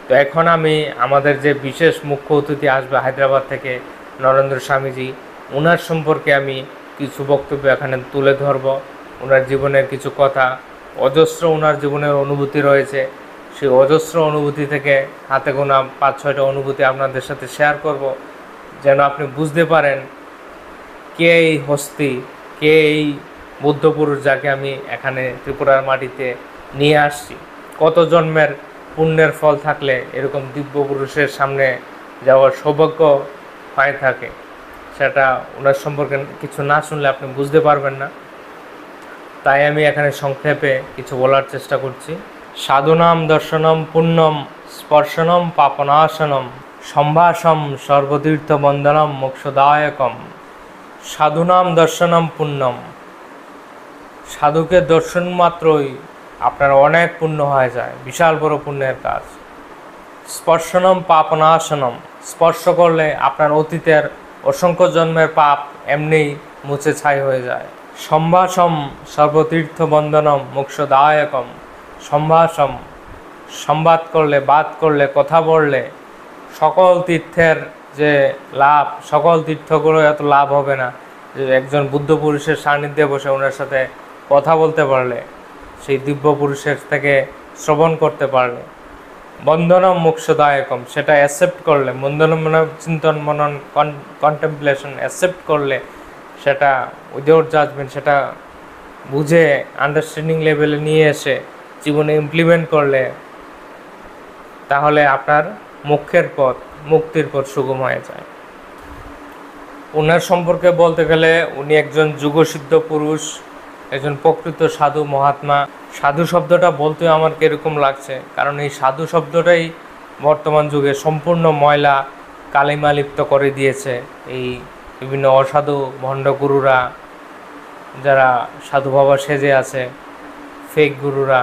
তো এখন আমি আমাদের যে বিশেষ মুখ্য অতিথি আসবে হায়দ্রাবাদ থেকে, নরেন্দ্র স্বামীজি, ওনার সম্পর্কে আমি কিছু বক্তব্য এখানে তুলে ধরব। ওনার জীবনের কিছু কথা, অজস্র ওনার জীবনের অনুভূতি রয়েছে, সেই অজস্র অনুভূতি থেকে হাতে গোনা 5-6টা অনুভূতি আপনাদের সাথে শেয়ার করব, যেন আপনি বুঝতে পারেন কে এই হস্তি, কে এই বুদ্ধপুরুষ যাকে আমি এখানে ত্রিপুরার মাটিতে নিয়ে আসছি। কত জন্মের পুণ্যের ফল থাকলে এরকম দিব্য পুরুষের সামনে যাওয়ার সৌভাগ্য হয়ে থাকে, সেটা ওনার সম্পর্কে কিছু না শুনলে আপনি বুঝতে পারবেন না। তাই আমি এখানে সংক্ষেপে কিছু বলার চেষ্টা করছি। সাধুনাম দর্শনম পুণ্যম স্পর্শনম পাপনাশনম সম্ভাষম সর্বতীর্থ বন্দনম মোক্ষদায়কম। সাধুনাম দর্শনম পুণ্যম, সাধুকে দর্শন মাত্রই আপনার অনেক পুণ্য হয়ে যায়, বিশাল বড় পুণ্যের কাজ। স্পর্শনম পাপনাশনম, স্পর্শ করলে আপনার অতীতের অসংখ্য জন্মের পাপ এমনিই মুছে ছাই হয়ে যায়। সম্ভাষম সর্বতীর্থ বন্দনম মোক্ষদায়কম, সম্ভাষম, সংবাদ করলে, বাদ করলে, কথা বললে সকল তীর্থের যে লাভ, সকল তীর্থগুলো এত লাভ হবে না যে একজন বুদ্ধ পুরুষের সান্নিধ্যে বসে ওনার সাথে কথা বলতে পারলে, সেই দিব্য পুরুষের থেকে শ্রবণ করতে পারলে। বন্দনম মোক্ষদায়কম, সেটা অ্যাকসেপ্ট করলে, বন্দনম মানে চিন্তন মনন কন্টেম্পলেশন, অ্যাকসেপ্ট করলে, সেটা উইদাউট জাজমেন্ট, সেটা বুঝে আন্ডারস্ট্যান্ডিং লেভেলে নিয়ে এসে জীবনে ইমপ্লিমেন্ট করলে, তাহলে আপনার মোক্ষের পথ, মুক্তির পথ সুগম হয়ে যায়। ওনার সম্পর্কে বলতে গেলে উনি একজন যুগসিদ্ধ পুরুষ, একজন প্রকৃত সাধু মহাত্মা। সাধু শব্দটা বলতে আমার কীরকম লাগছে, কারণ এই সাধু শব্দটাই বর্তমান যুগে সম্পূর্ণ ময়লা কালিমা লিপ্ত করে দিয়েছে এই বিভিন্ন অসাধু ভণ্ড গুরুরা, যারা সাধু বাবা সেজে আছে, ফেক গুরুরা।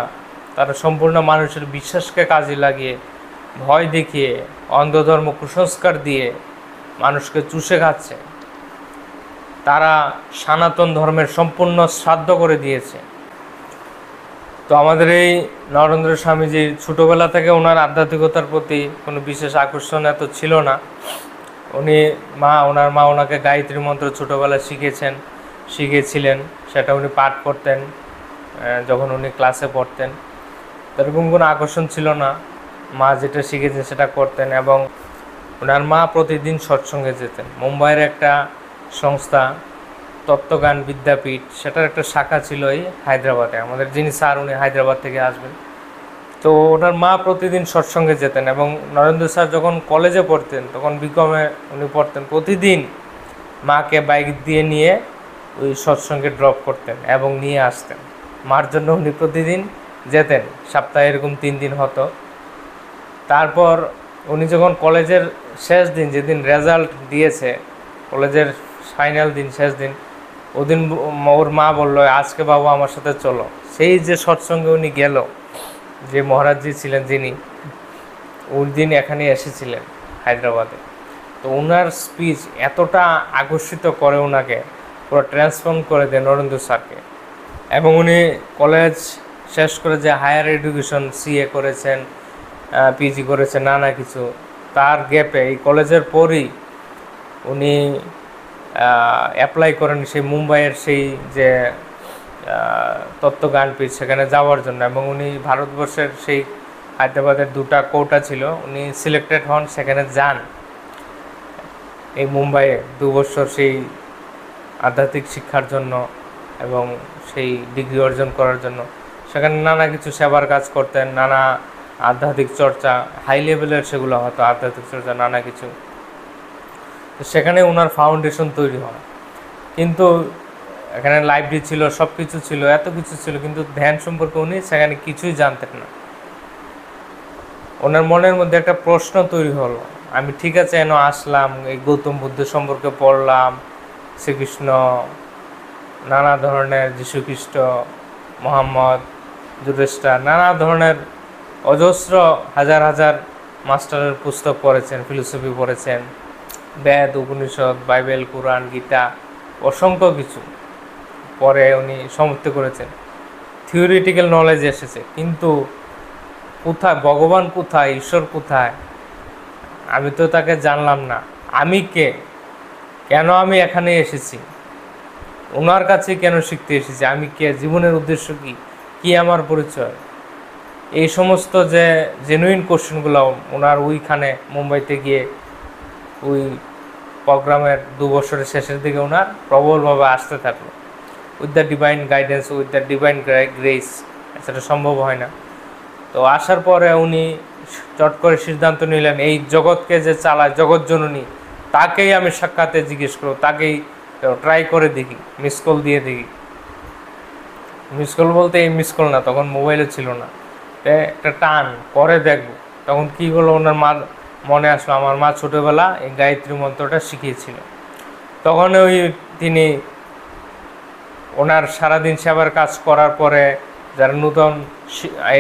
তারা সম্পূর্ণ মানুষের বিশ্বাসকে কাজে লাগিয়ে, ভয় দেখিয়ে, অন্ধধর্ম কুসংস্কার দিয়ে মানুষকে চুষে খাচ্ছে। তারা সনাতন ধর্মের সম্পূর্ণ শ্রাদ্ধ করে দিয়েছে। তো আমাদের এই নরেন্দ্র স্বামীজি ছোটোবেলা থেকে ওনার আধ্যাত্মিকতার প্রতি কোনো বিশেষ আকর্ষণ এত ছিল না। ওনার মা ওনাকে গায়ত্রী মন্ত্র ছোটোবেলায় শিখেছিলেন, সেটা উনি পাঠ করতেন যখন উনি ক্লাসে পড়তেন। এরকম কোনো আকর্ষণ ছিল না, মা যেটা শিখেছেন সেটা করতেন। এবং ওনার মা প্রতিদিন সৎসঙ্গে যেতেন। মুম্বাইয়ের একটা সংস্থা তত্ত্বজ্ঞান বিদ্যাপীঠ, সেটার একটা শাখা ছিল এই হায়দ্রাবাদে। আমাদের যিনি স্যার, উনি হায়দ্রাবাদ থেকে আসবেন। তো ওনার মা প্রতিদিন সৎসঙ্গে যেতেন। এবং নরেন্দ্র স্যার যখন কলেজে পড়তেন, তখন বিকমে উনি পড়তেন, প্রতিদিন মাকে বাইক দিয়ে নিয়ে ওই সৎসঙ্গে ড্রপ করতেন এবং নিয়ে আসতেন। মার জন্য উনি প্রতিদিন যেতেন, সপ্তাহে এরকম 3 দিন হতো। তারপর উনি যখন কলেজের শেষ দিন, যেদিন রেজাল্ট দিয়েছে, কলেজের ফাইনাল দিন, শেষ দিন, ওদিন ওর মা বলল, আজকে বাবু আমার সাথে চলো। সেই যে সৎসঙ্গে উনি গেল, যে মহারাজজি ছিলেন যিনি, ওই দিন এখানে এসেছিলেন হায়দ্রাবাদে। তো ওনার স্পিচ এতটা আকর্ষিত করে ওনাকে, পুরো ট্রান্সফর্ম করে দেয় নরেন্দ্র স্যারকে। এবং উনি কলেজ শেষ করে যে হায়ার এডুকেশন সিএ করেছেন, পিজি করেছেন, নানা কিছু, তার গ্যাপে এই কলেজের পরই উনি অ্যাপ্লাই করেন সেই মুম্বাইয়ের সেই যে তত্ত্বজ্ঞানপীঠ, সেখানে যাওয়ার জন্য। এবং উনি ভারতবর্ষের সেই হায়দ্রাবাদের 2টা কোটা ছিল, উনি সিলেক্টেড হন, সেখানে যান এই মুম্বাইয়ে 2 বছর সেই আধ্যাত্মিক শিক্ষার জন্য এবং সেই ডিগ্রি অর্জন করার জন্য। সেখানে নানা কিছু সেবার কাজ করতেন, নানা আধ্যাত্মিক চর্চা, হাই লেভেলের সেগুলো হতো আধ্যাত্মিক চর্চা, নানা কিছু। তো সেখানে ওনার ফাউন্ডেশন তৈরি হয়। কিন্তু এখানে লাইব্রেরি ছিল, সব কিছু ছিল, এত কিছু ছিল, কিন্তু ধ্যান সম্পর্কে উনি সেখানে কিছুই জানতেন না। ওনার মনের মধ্যে একটা প্রশ্ন তৈরি হলো, আমি ঠিক আছে এনে আসলাম, এই গৌতম বুদ্ধ সম্পর্কে পড়লাম, শ্রীকৃষ্ণ, নানা ধরনের যীশুখ্রিস্ট, মোহাম্মদ, যুধিষ্ঠির, নানা ধরনের অজস্র হাজার হাজার মাস্টারের পুস্তক পড়েছেন, ফিলোসফি পড়েছেন, বেদ, উপনিষদ, বাইবেল, কোরআন, গীতা, অসংখ্য কিছু পরে উনি সমাপ্ত করেছেন। থিওরিটিক্যাল নলেজ এসেছে, কিন্তু কোথায় ভগবান, কোথায় ঈশ্বর, কোথায়? আমি তো তাকে জানলাম না। আমি কে? কেন আমি এখানে এসেছি? ওনার কাছে কেন শিখতে এসেছি? আমি কে? জীবনের উদ্দেশ্য কি? কি আমার পরিচয়? এই সমস্ত যে জেনুইন কোশ্চেনগুলো ওনার ওইখানে মুম্বাইতে গিয়ে ওই প্রোগ্রামের 2 বছরের শেষের দিকে ওনার প্রবলভাবে আসতে থাকলো। With the divine guidance, with the divine grace, সেটা সম্ভব হয় না। তো আসার পরে উনি চট করে সিদ্ধান্ত নিলেন, এই জগৎকে যে চালায় জগৎ জননী, তাকেই আমি সাক্ষাতে জিজ্ঞেস করব, তাকেই ট্রাই করে দেখি, মিস কল দিয়ে দেখি। মিস কল বলতে এই মিস কল না, তখন মোবাইলও ছিল না, একটা টান করে দেখবো। তখন কী হলো, ওনার মা মনে আসলো, আমার মা ছোটোবেলা এই গায়ত্রী মন্ত্রটা শিখিয়েছিল। তখন ওই তিনি ওনার সারাদিন সেবার কাজ করার পরে যারা নূতন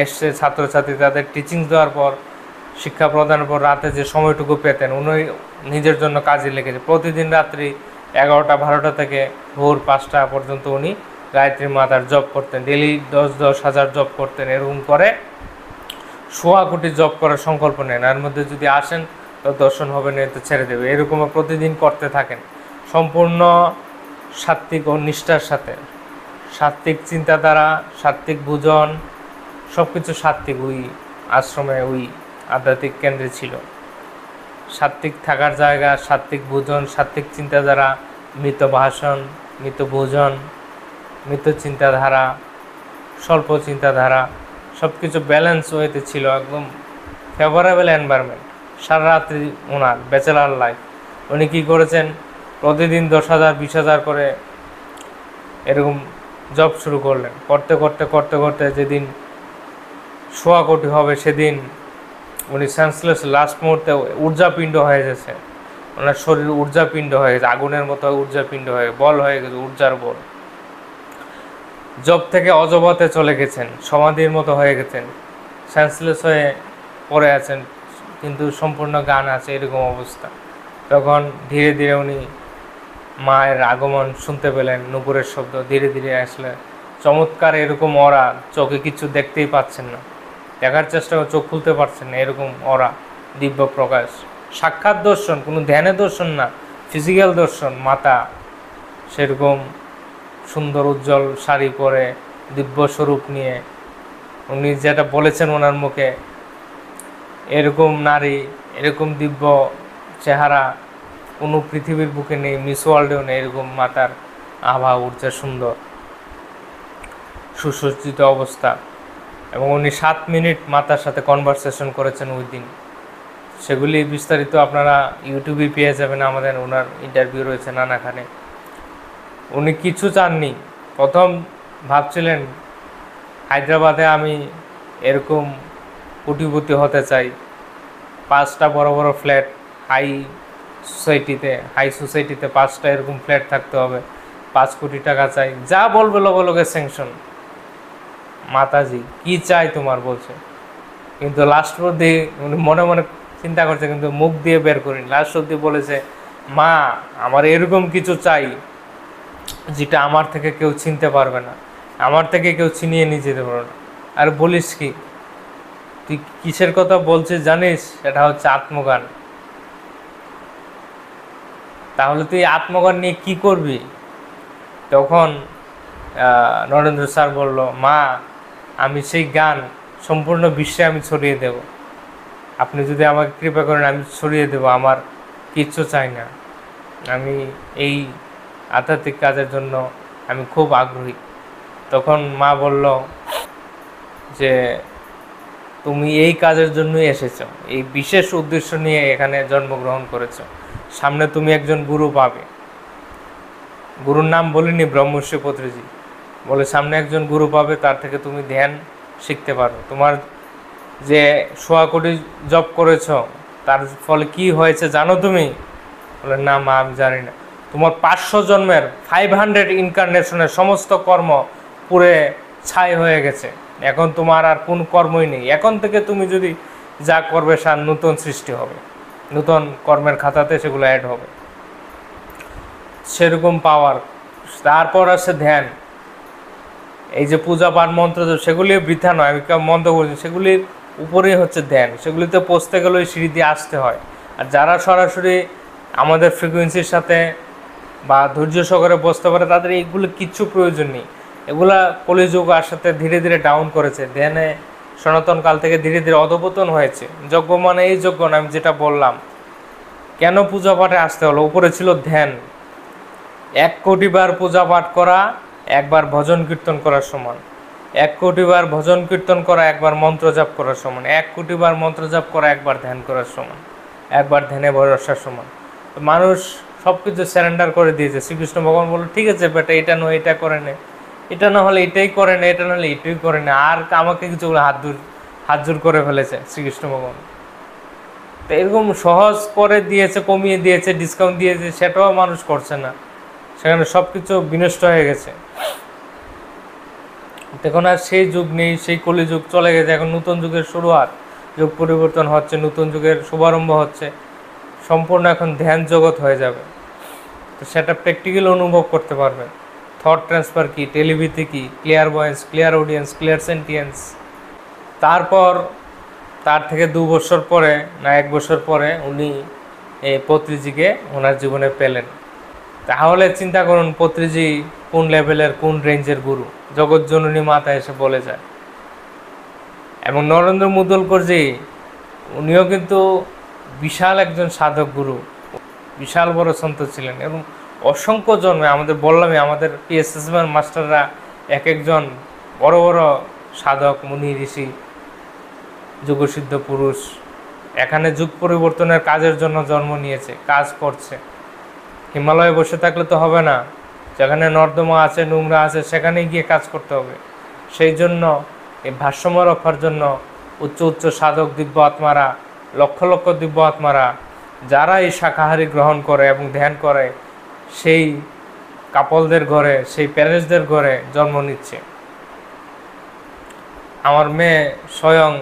এসছে ছাত্রছাত্রী, তাদের টিচিং দেওয়ার পর, শিক্ষা প্রদানের পর রাতে যে সময়টুকু পেতেন, উনি নিজের জন্য কাজে লেগেছে। প্রতিদিন রাত্রি 11টা 12টা থেকে ভোর 5টা পর্যন্ত উনি গায়ত্রী মাতার জপ করতেন। ডেলি 10 হাজার জপ করতেন। এরকম করে 1.25 কোটি জপ করার সংকল্প নেন। এর মধ্যে যদি আসেন তো দর্শন হবে না, তো ছেড়ে দেবে। এরকম প্রতিদিন করতে থাকেন, সম্পূর্ণ সাত্ত্বিক ও নিষ্ঠার সাথে। সাত্ত্বিক চিন্তাধারা, সাত্ত্বিক ভোজন, সব কিছু সাত্ত্বিক। ওই আশ্রমে, ওই আধ্যাত্মিক কেন্দ্রে ছিল সাত্ত্বিক থাকার জায়গা, সাত্ত্বিক ভোজন, সাত্ত্বিক চিন্তাধারা, মৃত ভাষণ, মৃত ভোজন, মৃত চিন্তাধারা, স্বল্প চিন্তাধারা, সব কিছু ব্যালেন্স ওয়েতে ছিল। একদম ফেভারেবল এনভায়রনমেন্ট। সারা রাত্রি ওনার ব্যাচেলার লাইফ। উনি কী করেছেন, প্রতিদিন 10,000 20,000 করে এরকম জব শুরু করলেন। করতে করতে করতে করতে যেদিন 1.25 কোটি হবে সেদিন উনি সেন্সলেস, লাস্ট মুহূর্তে ঊর্জাপিণ্ড হয়ে গেছে। ওনার শরীর ঊর্জাপিণ্ড হয়ে গেছে, আগুনের মতো ঊর্জাপিণ্ড হয়ে, বল হয়ে গেছে, ঊর্জার বল। জব থেকে অজবতে চলে গেছেন, সমাধির মতো হয়ে গেছেন, সেন্সলেস হয়ে পড়ে আছেন, কিন্তু সম্পূর্ণ গান আছে, এরকম অবস্থা। তখন ধীরে ধীরে উনি মায়ের আগমন শুনতে পেলেন, নুপুরের শব্দ ধীরে ধীরে আসলে। চমৎকার এরকম ওরা, চোখে কিছু দেখতেই পাচ্ছেন না, দেখার চেষ্টা করে চোখ খুলতে পারছেন না, এরকম ওরা, দিব্য প্রকাশ, সাক্ষাৎ দর্শন, কোনো ধ্যানে দর্শন না, ফিজিক্যাল দর্শন। মাতা সেরকম সুন্দর উজ্জ্বল শাড়ি পরে, দিব্য স্বরূপ নিয়ে, উনি যেটা বলেছেন ওনার মুখে, এরকম নারী, এরকম দিব্য চেহারা কোনো পৃথিবীর বুকে নেই, মিস ওয়ার্ল্ডেও নেই। এরকম মাতার আভা, ঊর্জা, সুন্দর সুসজ্জিত অবস্থা। এবং উনি 7 মিনিট মাতার সাথে কনভারসেশন করেছেন ওই দিন। সেগুলি বিস্তারিত আপনারা ইউটিউবে পেয়ে যাবেন, আমাদের ওনার ইন্টারভিউ রয়েছে নানাখানে। উনি কিছু চাননি। প্রথম ভাবছিলেন হায়দ্রাবাদে আমি এরকম কোটিপতি হতে চাই, 5টা বড় বড় ফ্ল্যাট, হাই সোসাইটিতে 5টা এরকম ফ্ল্যাট থাকতে হবে, 5 কোটি টাকা চাই, যা বলবে লগে লগে স্যাংশন। মাতাজি কি চাই তোমার বলছে, কিন্তু লাস্ট অবধি উনি মনে মনে চিন্তা করছে, কিন্তু মুখ দিয়ে বের করিনি। লাস্ট অবধি বলেছে, মা আমার এরকম কিছু চাই যেটা আমার থেকে কেউ চিনতে পারবে না, আমার থেকে কেউ ছিনিয়ে নিয়ে যেতে পারবে না। আর বলিস কি, তুই কিসের কথা বলছিস জানিস? এটা হচ্ছে আত্মজ্ঞান। তাহলে তুই আত্মজ্ঞান নিয়ে কি করবি? তখন নরেন্দ্র স্যার বলল, মা আমি সেই গান সম্পূর্ণ বিশ্বে আমি ছড়িয়ে দেব, আপনি যদি আমাকে কৃপা করেন আমি ছড়িয়ে দেব, আমার কিচ্ছু চাই না, আমি এই আধ্যাত্মিক কাজের জন্য আমি খুব আগ্রহী। তখন মা বলল যে তুমি এই কাজের জন্যই এসেছো, এই বিশেষ উদ্দেশ্য নিয়ে এখানে জন্মগ্রহণ করেছো, সামনে তুমি একজন গুরু পাবে। গুরুর নাম বলিনি, ব্রহ্মর্ষি পত্রজি বলে সামনে একজন গুরু পাবে, তার থেকে তুমি ধ্যান শিখতে পারো। তোমার যে 1.25 কোটি জব করেছো তার ফলে কি হয়েছে জানো তুমি? বলে না মা আমি জানি না। তোমার 500 জন্মের 500 ইনকারনেশনের সমস্ত কর্ম পুরে ছাই হয়ে গেছে, এখন তোমার আর কোন কর্মই নেই। এখন থেকে তুমি যদি যা করবে সার নতুন সৃষ্টি হবে, নতুন কর্মের খাতাতে সেগুলো অ্যাড হবে, সেরকম পাওয়ার। তারপর আছে ধ্যান। এই যে পূজা পাঠ মন্ত্র সেগুলি বৃথা নয়, আমি মন্ত্র করছি, সেগুলির উপরেই হচ্ছে ধ্যান, সেগুলিতে পৌঁছতে গেলে ওই সিঁড়ি দিয়ে আসতে হয়। আর যারা সরাসরি আমাদের ফ্রিকোয়েন্সির সাথে বা ধৈর্য সহকারে বসতে পারে তাদের এইগুলো কিচ্ছু প্রয়োজন নেই। এগুলা কলিযুগ সাথে ধীরে ধীরে ডাউন করেছে, ধ্যানে সনাতন কাল থেকে ধীরে ধীরে অধপতন হয়েছে। যজ্ঞ মানে এই যজ্ঞ না, আমি যেটা বললাম। কেন পূজা পাঠে আসতে হলো? উপরে ছিল ধ্যান। 1,000,000 বার পূজা পাঠ করা একবার ভজন কীর্তন করার সমান, 1,000,000 বার ভজন কীর্তন করা একবার মন্ত্র জাপ করার সমান, 1,000,000 বার মন্ত্র জাপ করা একবার ধ্যান করার সমান, একবার ধ্যানে বসার সমান। মানুষ সব কিছু স্যারেন্ডার করে দিয়েছে। শ্রীকৃষ্ণ ভগবান বলল, ঠিক আছে বেটা, এটা নয় এটা করে নে, এটা না হলে এটাই করে না, এটা না হলে এটাই করে না। আর আমাকে কিছু হাত জোর করে ফেলেছে শ্রীকৃষ্ণ ভগবান। তো এরকম সহজ করে দিয়েছে, কমিয়ে দিয়েছে, ডিসকাউন্ট দিয়েছে, সেটাও মানুষ করছে না। সেখানে সব কিছু বিনষ্ট হয়ে গেছে। এখন আর সেই যুগ নেই, সেই কলিযুগ চলে গেছে। এখন নতুন যুগের শুরুয়াত, যুগ পরিবর্তন হচ্ছে, নতুন যুগের শুভারম্ভ হচ্ছে। সম্পূর্ণ এখন ধ্যান জগৎ হয়ে যাবে। তো সেটা প্র্যাকটিক্যাল অনুভব করতে পারবেন। থট ট্রান্সফার কি, টেলিভিতি কি, clear voice, clear audience, clear sentience. তারপর তার থেকে 2 বছর পরে না 1 বছর পরে উনি এই পত্রিজিকে ওনার জীবনে পেলেন। তাহলে চিন্তা করুন পত্রিজি কোন লেভেলের, কোন রেঞ্জের গুরু। জগৎজননী মাতা এসে বলে যায়। এবং নরেন্দ্র মুদলকরজি উনিও কিন্তু বিশাল একজন সাধক গুরু, বিশাল বড় সন্ত ছিলেন। এবং অসংখ্য জন্মে আমাদের বললামই, আমাদের পিএসএসএম মাস্টাররা এক একজন বড় বড় সাধক, মুনি, ঋষি, যুগসিদ্ধ পুরুষ এখানে যুগ পরিবর্তনের কাজের জন্য জন্ম নিয়েছে, কাজ করছে। হিমালয়ে বসে থাকলে তো হবে না, যেখানে নর্দমা আছে, নোংরা আছে, সেখানে গিয়ে কাজ করতে হবে। সেই জন্য এই ভারসাম্য রক্ষার জন্য উচ্চ উচ্চ সাধক দিব্য আত্মারা, লক্ষ লক্ষ দিব্য আত্মারা যারা এই শাকাহারী গ্রহণ করে এবং ধ্যান করে, সেই কাপলদের ঘরে, সেই প্যারেন্টসদের ঘরে জন্ম নিচ্ছে। আমার মেয়ে স্বয়ং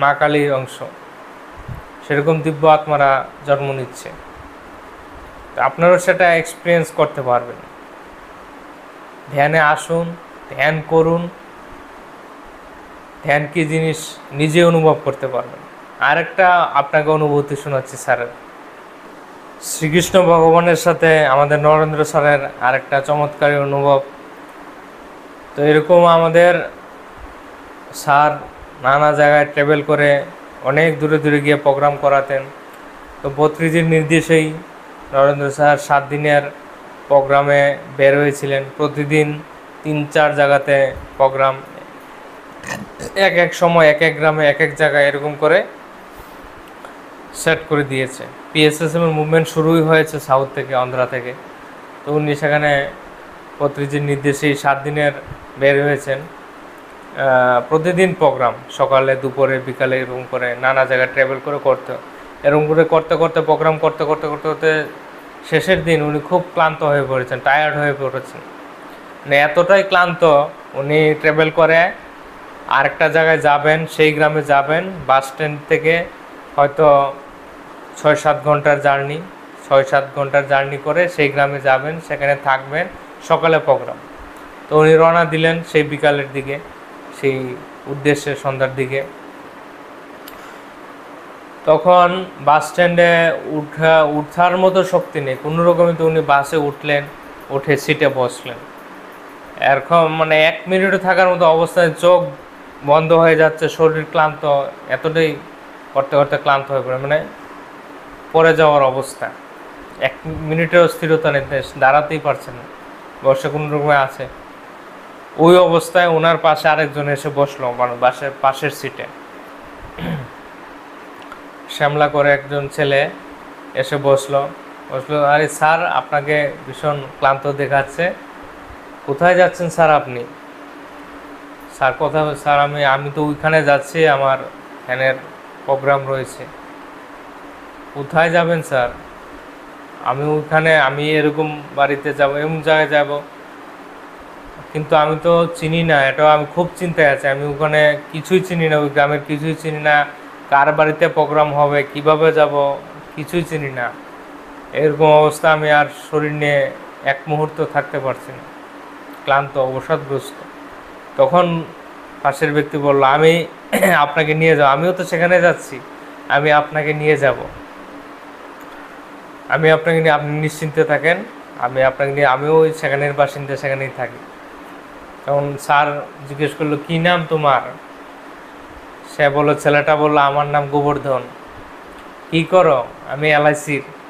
মা কালীর অংশ, সেরকম দিব্য আত্মারা জন্ম নিচ্ছে। আপনারাও সেটা এক্সপিরিয়েন্স করতে পারবেন। ধ্যানে আসুন, ধ্যান করুন, ধ্যান কি জিনিস নিজে অনুভব করতে পারবেন। আরেকটা আপনাকে অনুভূতি শোনাচ্ছি স্যারের। শ্রীকৃষ্ণ ভগবানের সাথে আমাদের নরেন্দ্র স্যারের আরেকটা চমৎকারী অনুভব। তো এরকম আমাদের স্যার নানা জায়গায় ট্রাভেল করে অনেক দূরে দূরে গিয়ে প্রোগ্রাম করাতেন। তো পত্রিজির নির্দেশেই নরেন্দ্র স্যার 7 দিনের প্রোগ্রামে বের হয়েছিলেন। প্রতিদিন 3-4 জায়গাতে প্রোগ্রাম, এক এক সময় এক এক গ্রামে এক এক জায়গায় এরকম করে সেট করে দিয়েছে। পিএসএসএমের মুভমেন্ট শুরুই হয়েছে সাউথ থেকে, অন্ধ্রা থেকে। তো উনি সেখানে পত্রিজির নির্দেশেই 7 দিনের বের হয়েছেন। প্রতিদিন প্রোগ্রাম, সকালে, দুপুরে, বিকালে, এরকম করে নানা জায়গায় ট্রাভেল করে এরকম করে করতে করতে প্রোগ্রাম করতে করতে করতে করতে শেষের দিন উনি খুব ক্লান্ত হয়ে পড়েছেন, টায়ার্ড হয়ে পড়েছেন। মানে এতটাই ক্লান্ত, উনি ট্রাভেল করে আরেকটা জায়গায় যাবেন, সেই গ্রামে যাবেন, বাস স্ট্যান্ড থেকে হয়তো 6-7 ঘন্টার জার্নি, 6-7 ঘন্টার জার্নি করে সেই গ্রামে যাবেন, সেখানে থাকবেন, সকালে প্রোগ্রাম। তো উনি রওনা দিলেন সেই বিকালের দিকে, সেই উদ্দেশ্যে সন্ধ্যার দিকে। তখন বাস স্ট্যান্ডে উঠার মতো শক্তি নেই কোনো রকমই। তো উনি বাসে উঠলেন, উঠে সিটে বসলেন। এরকম মানে 1 মিনিটও থাকার মতো অবস্থায়, চোখ বন্ধ হয়ে যাচ্ছে, শরীর ক্লান্ত, এতটাই করতে করতে ক্লান্ত হয়ে পড়ে, মানে পড়ে যাওয়ার অবস্থা। 1 মিনিটেও স্থিরতা নেই, দাঁড়াতেই পারছে না, বসে কোনো রকমে আছে। ওই অবস্থায় ওনার পাশে আরেকজন এসে বসলো, মানে বাসের পাশের সিটে। শ্যামলা করে একজন ছেলে এসে বসলো। আরে স্যার, আপনাকে ভীষণ ক্লান্ত দেখাচ্ছে, কোথায় যাচ্ছেন স্যার আপনি? স্যার কোথায়? স্যার আমি তো ওইখানে যাচ্ছি, আমার ফ্যানের প্রোগ্রাম রয়েছে। কোথায় যাবেন স্যার? আমি এরকম বাড়িতে যাব, এমন জায়গায় যাব, কিন্তু আমি তো চিনি না, এটাও আমি খুব চিন্তায় আছি। আমি ওখানে কিছুই চিনি না, ওই গ্রামের কিছুই চিনি না, কার বাড়িতে প্রোগ্রাম হবে, কিভাবে যাব, কিছুই চিনি না। এরকম অবস্থা, আমি আর শরীর নিয়ে 1 মুহূর্ত থাকতে পারছি না, ক্লান্ত, অবসাদগ্রস্ত। তখন পাশের ব্যক্তি বলল, আমি আপনাকে নিয়ে যাব, আমিও তো সেখানে যাচ্ছি, আমি আপনাকে নিয়ে যাব, আমি আপনাকে নিয়ে, আপনি নিশ্চিন্তে থাকেন, আমি আপনাকে নিয়ে, আমিও ওই সেখানের বাসিন্দা, সেখানেই থাকি। তখন স্যার জিজ্ঞেস করলো, কী নাম তোমার? সে বললো, ছেলেটা বললো, আমার নাম গোবর্ধন। কী করো?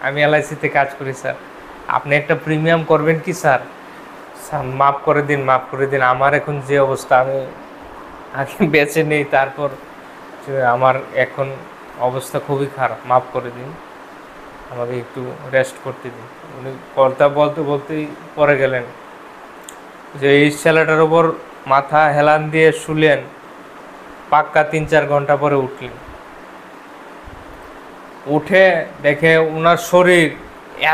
আমি এলআইসিতে কাজ করি স্যার। আপনি একটা প্রিমিয়াম করবেন কি স্যার? স্যার মাফ করে দিন, মাফ করে দিন, আমার এখন যে অবস্থা, আমি আগে বেঁচে নেই, তারপর আমার এখন অবস্থা খুবই খারাপ, মাফ করে দিন, আমাকে একটু রেস্ট করতে দিন। উনি কথা বলতে বলতেই পরে গেলেন, যে এই ছেলেটার ওপর মাথা হেলান দিয়ে শুলেন, পাক্কা 3-4 ঘন্টা পরে উঠলেন। উঠে দেখে ওনার শরীর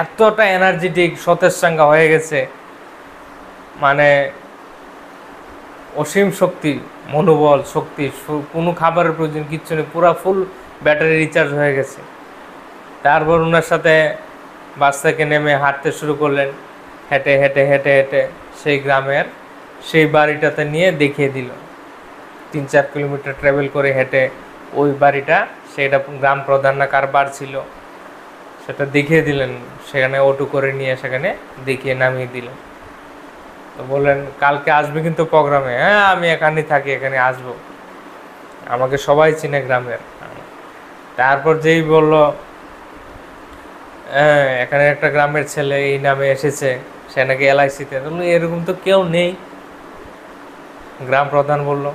এতটা এনার্জেটিক, সতেজ চাঙ্গা হয়ে গেছে, মানে অসীম শক্তি, মনোবল, শক্তি, কোনো খাবারের প্রয়োজন কিচ্ছু নেই, পুরো ফুল ব্যাটারি রিচার্জ হয়ে গেছে। তারপর ওনার সাথে বাস থেকে নেমে হাঁটতে শুরু করলেন, হেঁটে হেঁটে হেঁটে হেঁটে সেই গ্রামের সেই বাড়িটাতে নিয়ে দেখিয়ে দিল। 3-4 কিলোমিটার ট্রাভেল করে হেঁটে ওই বাড়িটা, সেটা গ্রাম প্রধান না কার বার ছিল সেটা দেখিয়ে দিলেন, সেখানে অটো করে নিয়ে সেখানে দেখিয়ে নামিয়ে দিলেন। তো বললেন, কালকে আসবে কিন্তু প্রোগ্রামে? হ্যাঁ, আমি এখানেই থাকি, এখানে আসবো, আমাকে সবাই চিনে গ্রামের। তারপর যেই বলল, হ্যাঁ এখানে একটা গ্রামের ছেলে এই নামে এসেছে, সে নাকি এলআইসিতে। এরকম তো কেউ নেই। গ্রাম প্রধান বলল,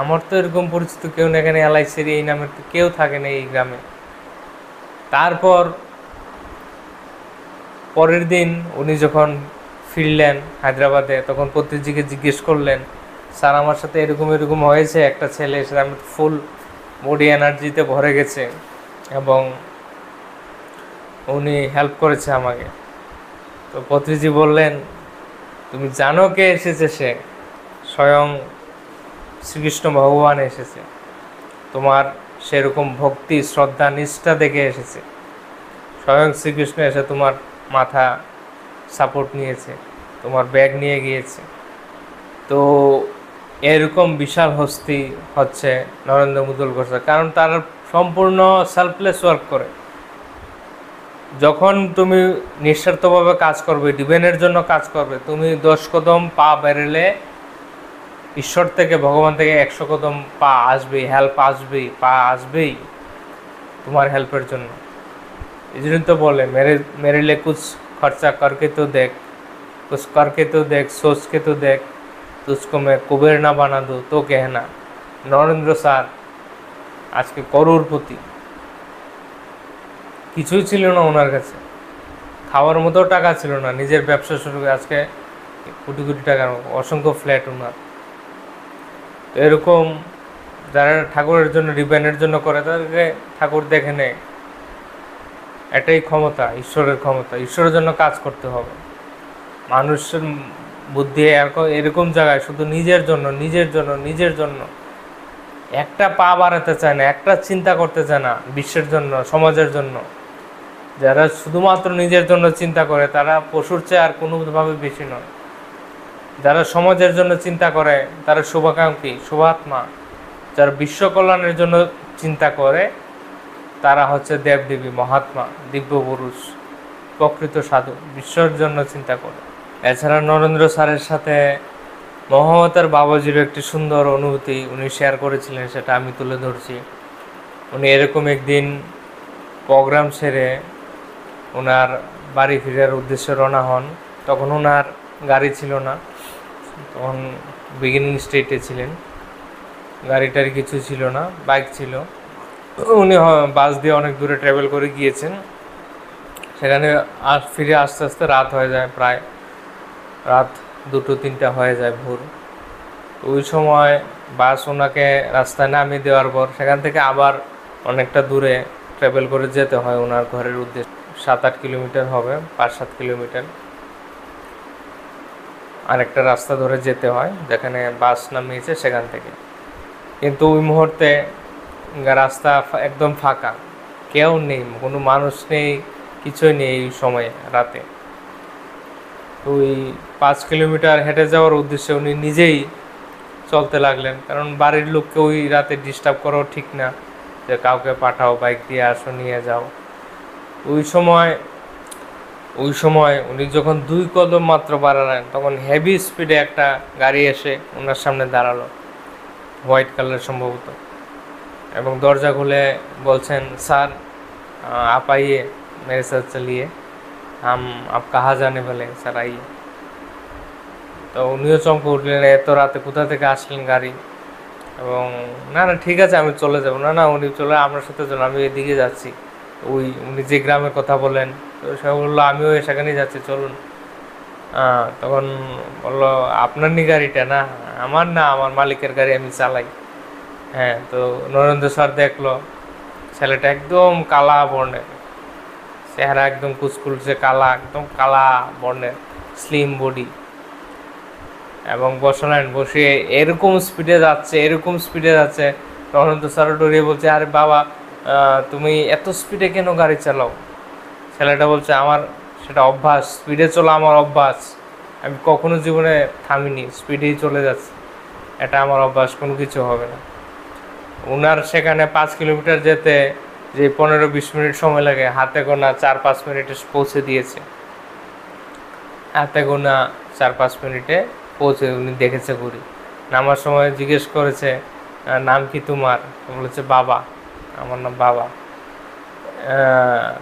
আমার তো এরকম পরিচিত কেউ নেই, এখানে এলআইসির এই নামের তো কেউ থাকে না এই গ্রামে। তারপর পরের দিন উনি যখন ফিরলেন হায়দ্রাবাদে, তখন পত্রিজিকে জিজ্ঞেস করলেন, স্যার আমার সাথে এরকম এরকম হয়েছে, একটা ছেলে এসে, আমি ফুল বডি এনার্জিতে ভরে গেছে এবং উনি হেল্প করেছে আমাকে। তো পত্রিজি বললেন, তুমি জানো কে এসেছে? সে স্বয়ং শ্রীকৃষ্ণ ভগবান এসেছে, তোমার সেরকম ভক্তি, শ্রদ্ধা, নিষ্ঠা দেখে এসেছে। স্বয়ং শ্রীকৃষ্ণ এসে তোমার মাথা সাপোর্ট নিয়েছে, তোমার ব্যাগ নিয়ে গিয়েছে। তো এরকম বিশাল হস্তি হচ্ছে নরেন্দ্র মুদুল গোস্বামী, কারণ তারা সম্পূর্ণ সেলফলেস ওয়ার্ক করে। যখন তুমি নিঃস্বার্থভাবে কাজ করবে, ডিভেনের জন্য কাজ করবে, তুমি 10 কদম পা বেরোলে ঈশ্বর থেকে, ভগবান থেকে 100 কদম পা আসবেই, হেল্প আসবেই, পা আসবেই তোমার হেল্পের জন্য। এই জন্য তো বলে, মেরে লে কুছ খরচা করকে তো দেখ, কুছ করকে তো দেখ, সোচকে তো দেখ, তুঝকো মে কুবের না বানা দো তো কেহনা। নরেন্দ্র স্যার আজকে করোড়পতি, কিছুই ছিল না ওনার কাছে, খাওয়ার মতো টাকা ছিল না, নিজের ব্যবসা শুরু করে আজকে কোটি কোটি টাকার অসংখ্য ফ্ল্যাট ওনার। তো এরকম যারা ঠাকুরের জন্য, ডিভাইনের জন্য করে, তাদেরকে ঠাকুর দেখে নেয়। এটাই ক্ষমতা, ঈশ্বরের ক্ষমতা। ঈশ্বরের জন্য কাজ করতে হবে। মানুষের বুদ্ধি এরকম জায়গায় শুধু নিজের জন্য, নিজের জন্য, নিজের জন্য, একটা পা বাড়াতে চায় না, একটা চিন্তা করতে চায় না বিশ্বের জন্য, সমাজের জন্য। যারা শুধুমাত্র নিজের জন্য চিন্তা করে, তারা পশুর চেয়ে আর কোনোভাবে বেশি নয়। যারা সমাজের জন্য চিন্তা করে, তারা শুভাকাঙ্ক্ষী, শুভাত্মা। যারা বিশ্ব কল্যাণের জন্য চিন্তা করে, তারা হচ্ছে দেবদেবী, মহাত্মা, দিব্য পুরুষ, প্রকৃত সাধু, বিশ্বের জন্য চিন্তা করে। এছাড়া নরেন্দ্র স্যারের সাথে মহাবতার বাবাজির একটি সুন্দর অনুভূতি উনি শেয়ার করেছিলেন, সেটা আমি তুলে ধরছি। উনি এরকম একদিন প্রোগ্রাম সেরে ওনার বাড়ি ফেরার উদ্দেশ্যে রওনা হন। তখন ওনার গাড়ি ছিল না, তখন বিগিনিং স্টেটে ছিলেন, গাড়িটার কিছু ছিল না, বাইক ছিল। উনি বাস দিয়ে অনেক দূরে ট্রাভেল করে গিয়েছেন। সেখানে ফিরে আস্তে আস্তে রাত হয়ে যায়, প্রায় রাত 2-3টা হয়ে যায়, ভোর। ওই সময় বাস ওনাকে রাস্তায় নামিয়ে দেওয়ার পর সেখান থেকে আবার অনেকটা দূরে ট্রাভেল করে যেতে হয় ওনার ঘরের উদ্দেশ্যে। 7-8 কিলোমিটার হবে, 5-7 কিলোমিটার আরেকটা রাস্তা ধরে যেতে হয়, যেখানে বাস নামিয়েছে সেখান থেকে। কিন্তু ওই মুহূর্তে রাস্তা একদম ফাঁকা, কেউ নেই, কোনো মানুষ নেই, কিছুই নেই এই সময়ে রাতে। ওই 5 কিলোমিটার হেঁটে যাওয়ার উদ্দেশ্যে উনি নিজেই চলতে লাগলেন, কারণ বাড়ির লোককে ওই রাতে ডিস্টার্ব করাও ঠিক না, যে কাউকে পাঠাও বাইক দিয়ে আসো নিয়ে যাও। ওই সময় ওই সময় উনি যখন 2 কদম মাত্র বাড়ালেন, তখন হেভি স্পিডে একটা গাড়ি এসে ওনার সামনে দাঁড়ালো, হোয়াইট কালার সম্ভবত, এবং দরজা খুলে বলছেন, স্যার आप आइए मेरे साथ चलिए, हम आप कहाँ जाने वाले हैं স্যার आइए। তো উনিও চমকে উঠলেন, এত রাতে কোথা থেকে আসলেন গাড়ি, এবং না না ঠিক আছে আমি চলে যাবো, না না উনি চলে আপনার সাথে চলে, আমি এদিকে যাচ্ছি, উনি যে গ্রামের কথা বলেন, তো সে বললো আমিও সেখানেই যাচ্ছি চলুন। তখন বললো আপনার নি গাড়িটা? না আমার না, আমার মালিকের গাড়ি, আমি চালাই। হ্যাঁ, তো নরেন্দ্র স্যার দেখলো ছেলেটা একদম কালা বর্ণের, চেহারা একদম কুচকুচে কালা, একদম কালা বর্ণের, স্লিম বডি, এবং বসলেন, বসে এরকম স্পিডে যাচ্ছে। নরেন্দ্র স্যারও ডরিয়ে বলছে, আরে বাবা তুমি এত স্পিডে কেন গাড়ি চালাও? ছেলেটা বলছে, আমার সেটা অভ্যাস, স্পিডে চলা আমার অভ্যাস, আমি কখনো জীবনে থামিনি, স্পিডেই চলে যাচ্ছি, এটা আমার অভ্যাস, কোনো কিছু হবে না। ওনার সেখানে 5 কিলোমিটার যেতে যে 15-20 মিনিট সময় লাগে, হাতে গোনা 4-5 মিনিটে পৌঁছে দিয়েছে, হাতে গোনা 4-5 মিনিটে পৌঁছে উনি দেখেছে ঘুরি। নামার সময় জিজ্ঞেস করেছে, নাম কি তোমার? বলেছে বাবা, আমার নাম বাবা।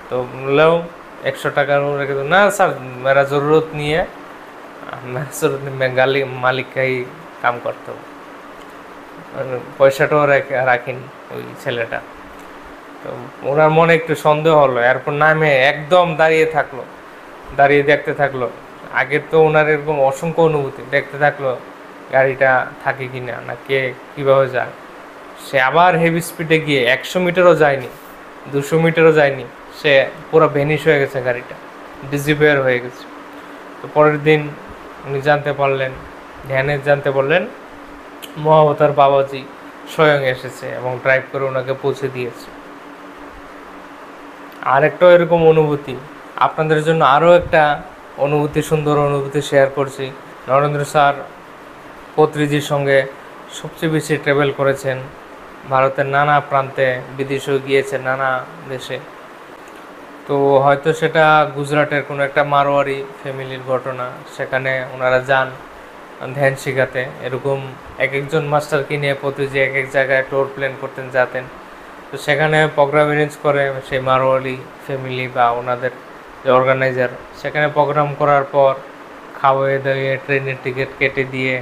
তো বললেও 100 টাকা রেখে দো। না স্যার মেরা জরুরত নিয়ে গালি মালিককেই কাম করতে হবে, পয়সাটাও রাখিনি ওই ছেলেটা। তো ওনার মনে একটু সন্দেহ হলো, এরপর নামে একদম দাঁড়িয়ে দেখতে থাকলো। আগের তো ওনার এরকম অসংখ্য অনুভূতি, দেখতে থাকলো গাড়িটা থাকে কিনা, না কে কীভাবে যায়। সে আবার হেভি স্পিডে গিয়ে 100 মিটারও যায়নি, 200 মিটারও যায়নি, সে পুরো ভ্যানিশ হয়ে গেছে, গাড়িটা ডিসঅ্যাপিয়ার হয়ে গেছে। তো পরের দিন উনি জানতে পারলেন মহাবতার বাবাজি স্বয়ং এসেছে এবং ড্রাইভ করে ওনাকে পৌঁছে দিয়েছে। আরেকটাও এরকম অনুভূতি আপনাদের জন্য, আরও একটা সুন্দর অনুভূতি শেয়ার করছি। নরেন্দ্র স্যার পত্রিজির সঙ্গে সবচেয়ে বেশি ট্রাভেল করেছেন, ভারতের নানা প্রান্তে, বিদেশেও গিয়েছেন, নানা দেশে। তো হয়তো সেটা গুজরাটের কোনো একটা মারোয়ারি ফ্যামিলির ঘটনা, সেখানে ওনারা যান ধ্যান শেখাতে। এরকম একজন মাস্টারকে নিয়ে পত্রিজি এক জায়গায় ট্যুর প্ল্যান করতেন, যেতেন। তো সেখানে প্রোগ্রাম অ্যারেঞ্জ করে সেই মারোয়ারি ফ্যামিলি বা ওনাদের যে অর্গানাইজার, সেখানে প্রোগ্রাম করার পর খাওয়াইয়ে দাওয়িয়ে ট্রেনের টিকিট কেটে দিয়ে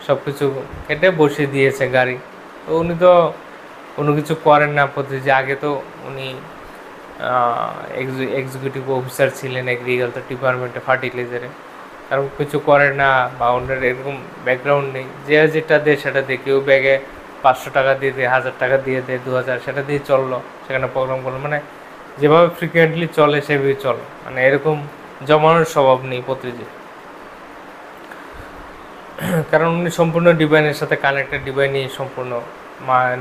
সব কিছু কেটে বসিয়ে দিয়েছে গাড়ি। তো উনি তো কোনো কিছু করেন না পত্রিজি, আগে তো উনি এক্সিকিউটিভ অফিসার ছিলেন এগ্রিকালচার ডিপার্টমেন্টে, ফার্টিলাইজারে, আর কিছু করে না বা ওনার এরকম ব্যাকগ্রাউন্ড নেই, যে যেটা দেয় সেটা দিয়ে, কেউ ব্যাগে 500 টাকা দিয়ে দেয়, 1000 টাকা দিয়ে দেয়, 2000, সেটা দিয়ে চললো, সেখানে প্রোগ্রাম করলো, মানে যেভাবে ফ্রিকুয়েন্টলি চলে সেভাবেই চলে, মানে এরকম জমানোর স্বভাব নেই পত্রিজির। কারণ উনি সম্পূর্ণ ডিভাইনের সাথে কানেক্টেড, ডিভাইনই সম্পূর্ণ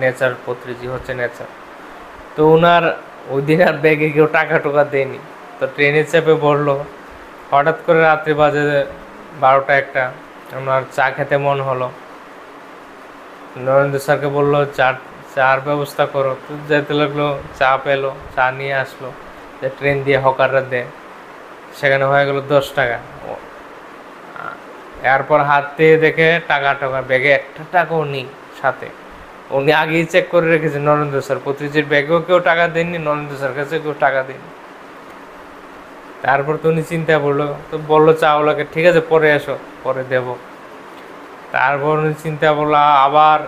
নেচার, পত্রিজি হচ্ছে নেচার। তো ওনার ওই দিন আর ব্যাগে কেউ টাকা টোকা দেয়নি। তো ট্রেনে চেপে পড়লো, হঠাৎ করে রাত্রি বাজে 12টা-1টা, ওনার চা খেতে মন হলো। নরেন্দ্র স্যারকে বললো চার ব্যবস্থা করো, তো যেতে লাগলো, চা পেলো, চা নিয়ে আসলো, যে ট্রেন দিয়ে হকাররা দেয়, সেখানে হয়ে গেল 10 টাকা। এরপর হাত দিয়ে দেখে টাকা ব্যাগে একটা টাকাও নেই সাথে। উনি আগেই চেক করে রেখেছেন নরেন্দ্র স্যার, পত্রিজির ব্যাগেও কেউ টাকা দেননি, নরেন্দ্র স্যার কাছে কেউ টাকা দেননি। তারপর তো উনি চিন্তা করলো, তো বললো চাওয়ালাকে, ঠিক আছে পরে এসো, পরে দেব। তারপর উনি চিন্তা করলো আবার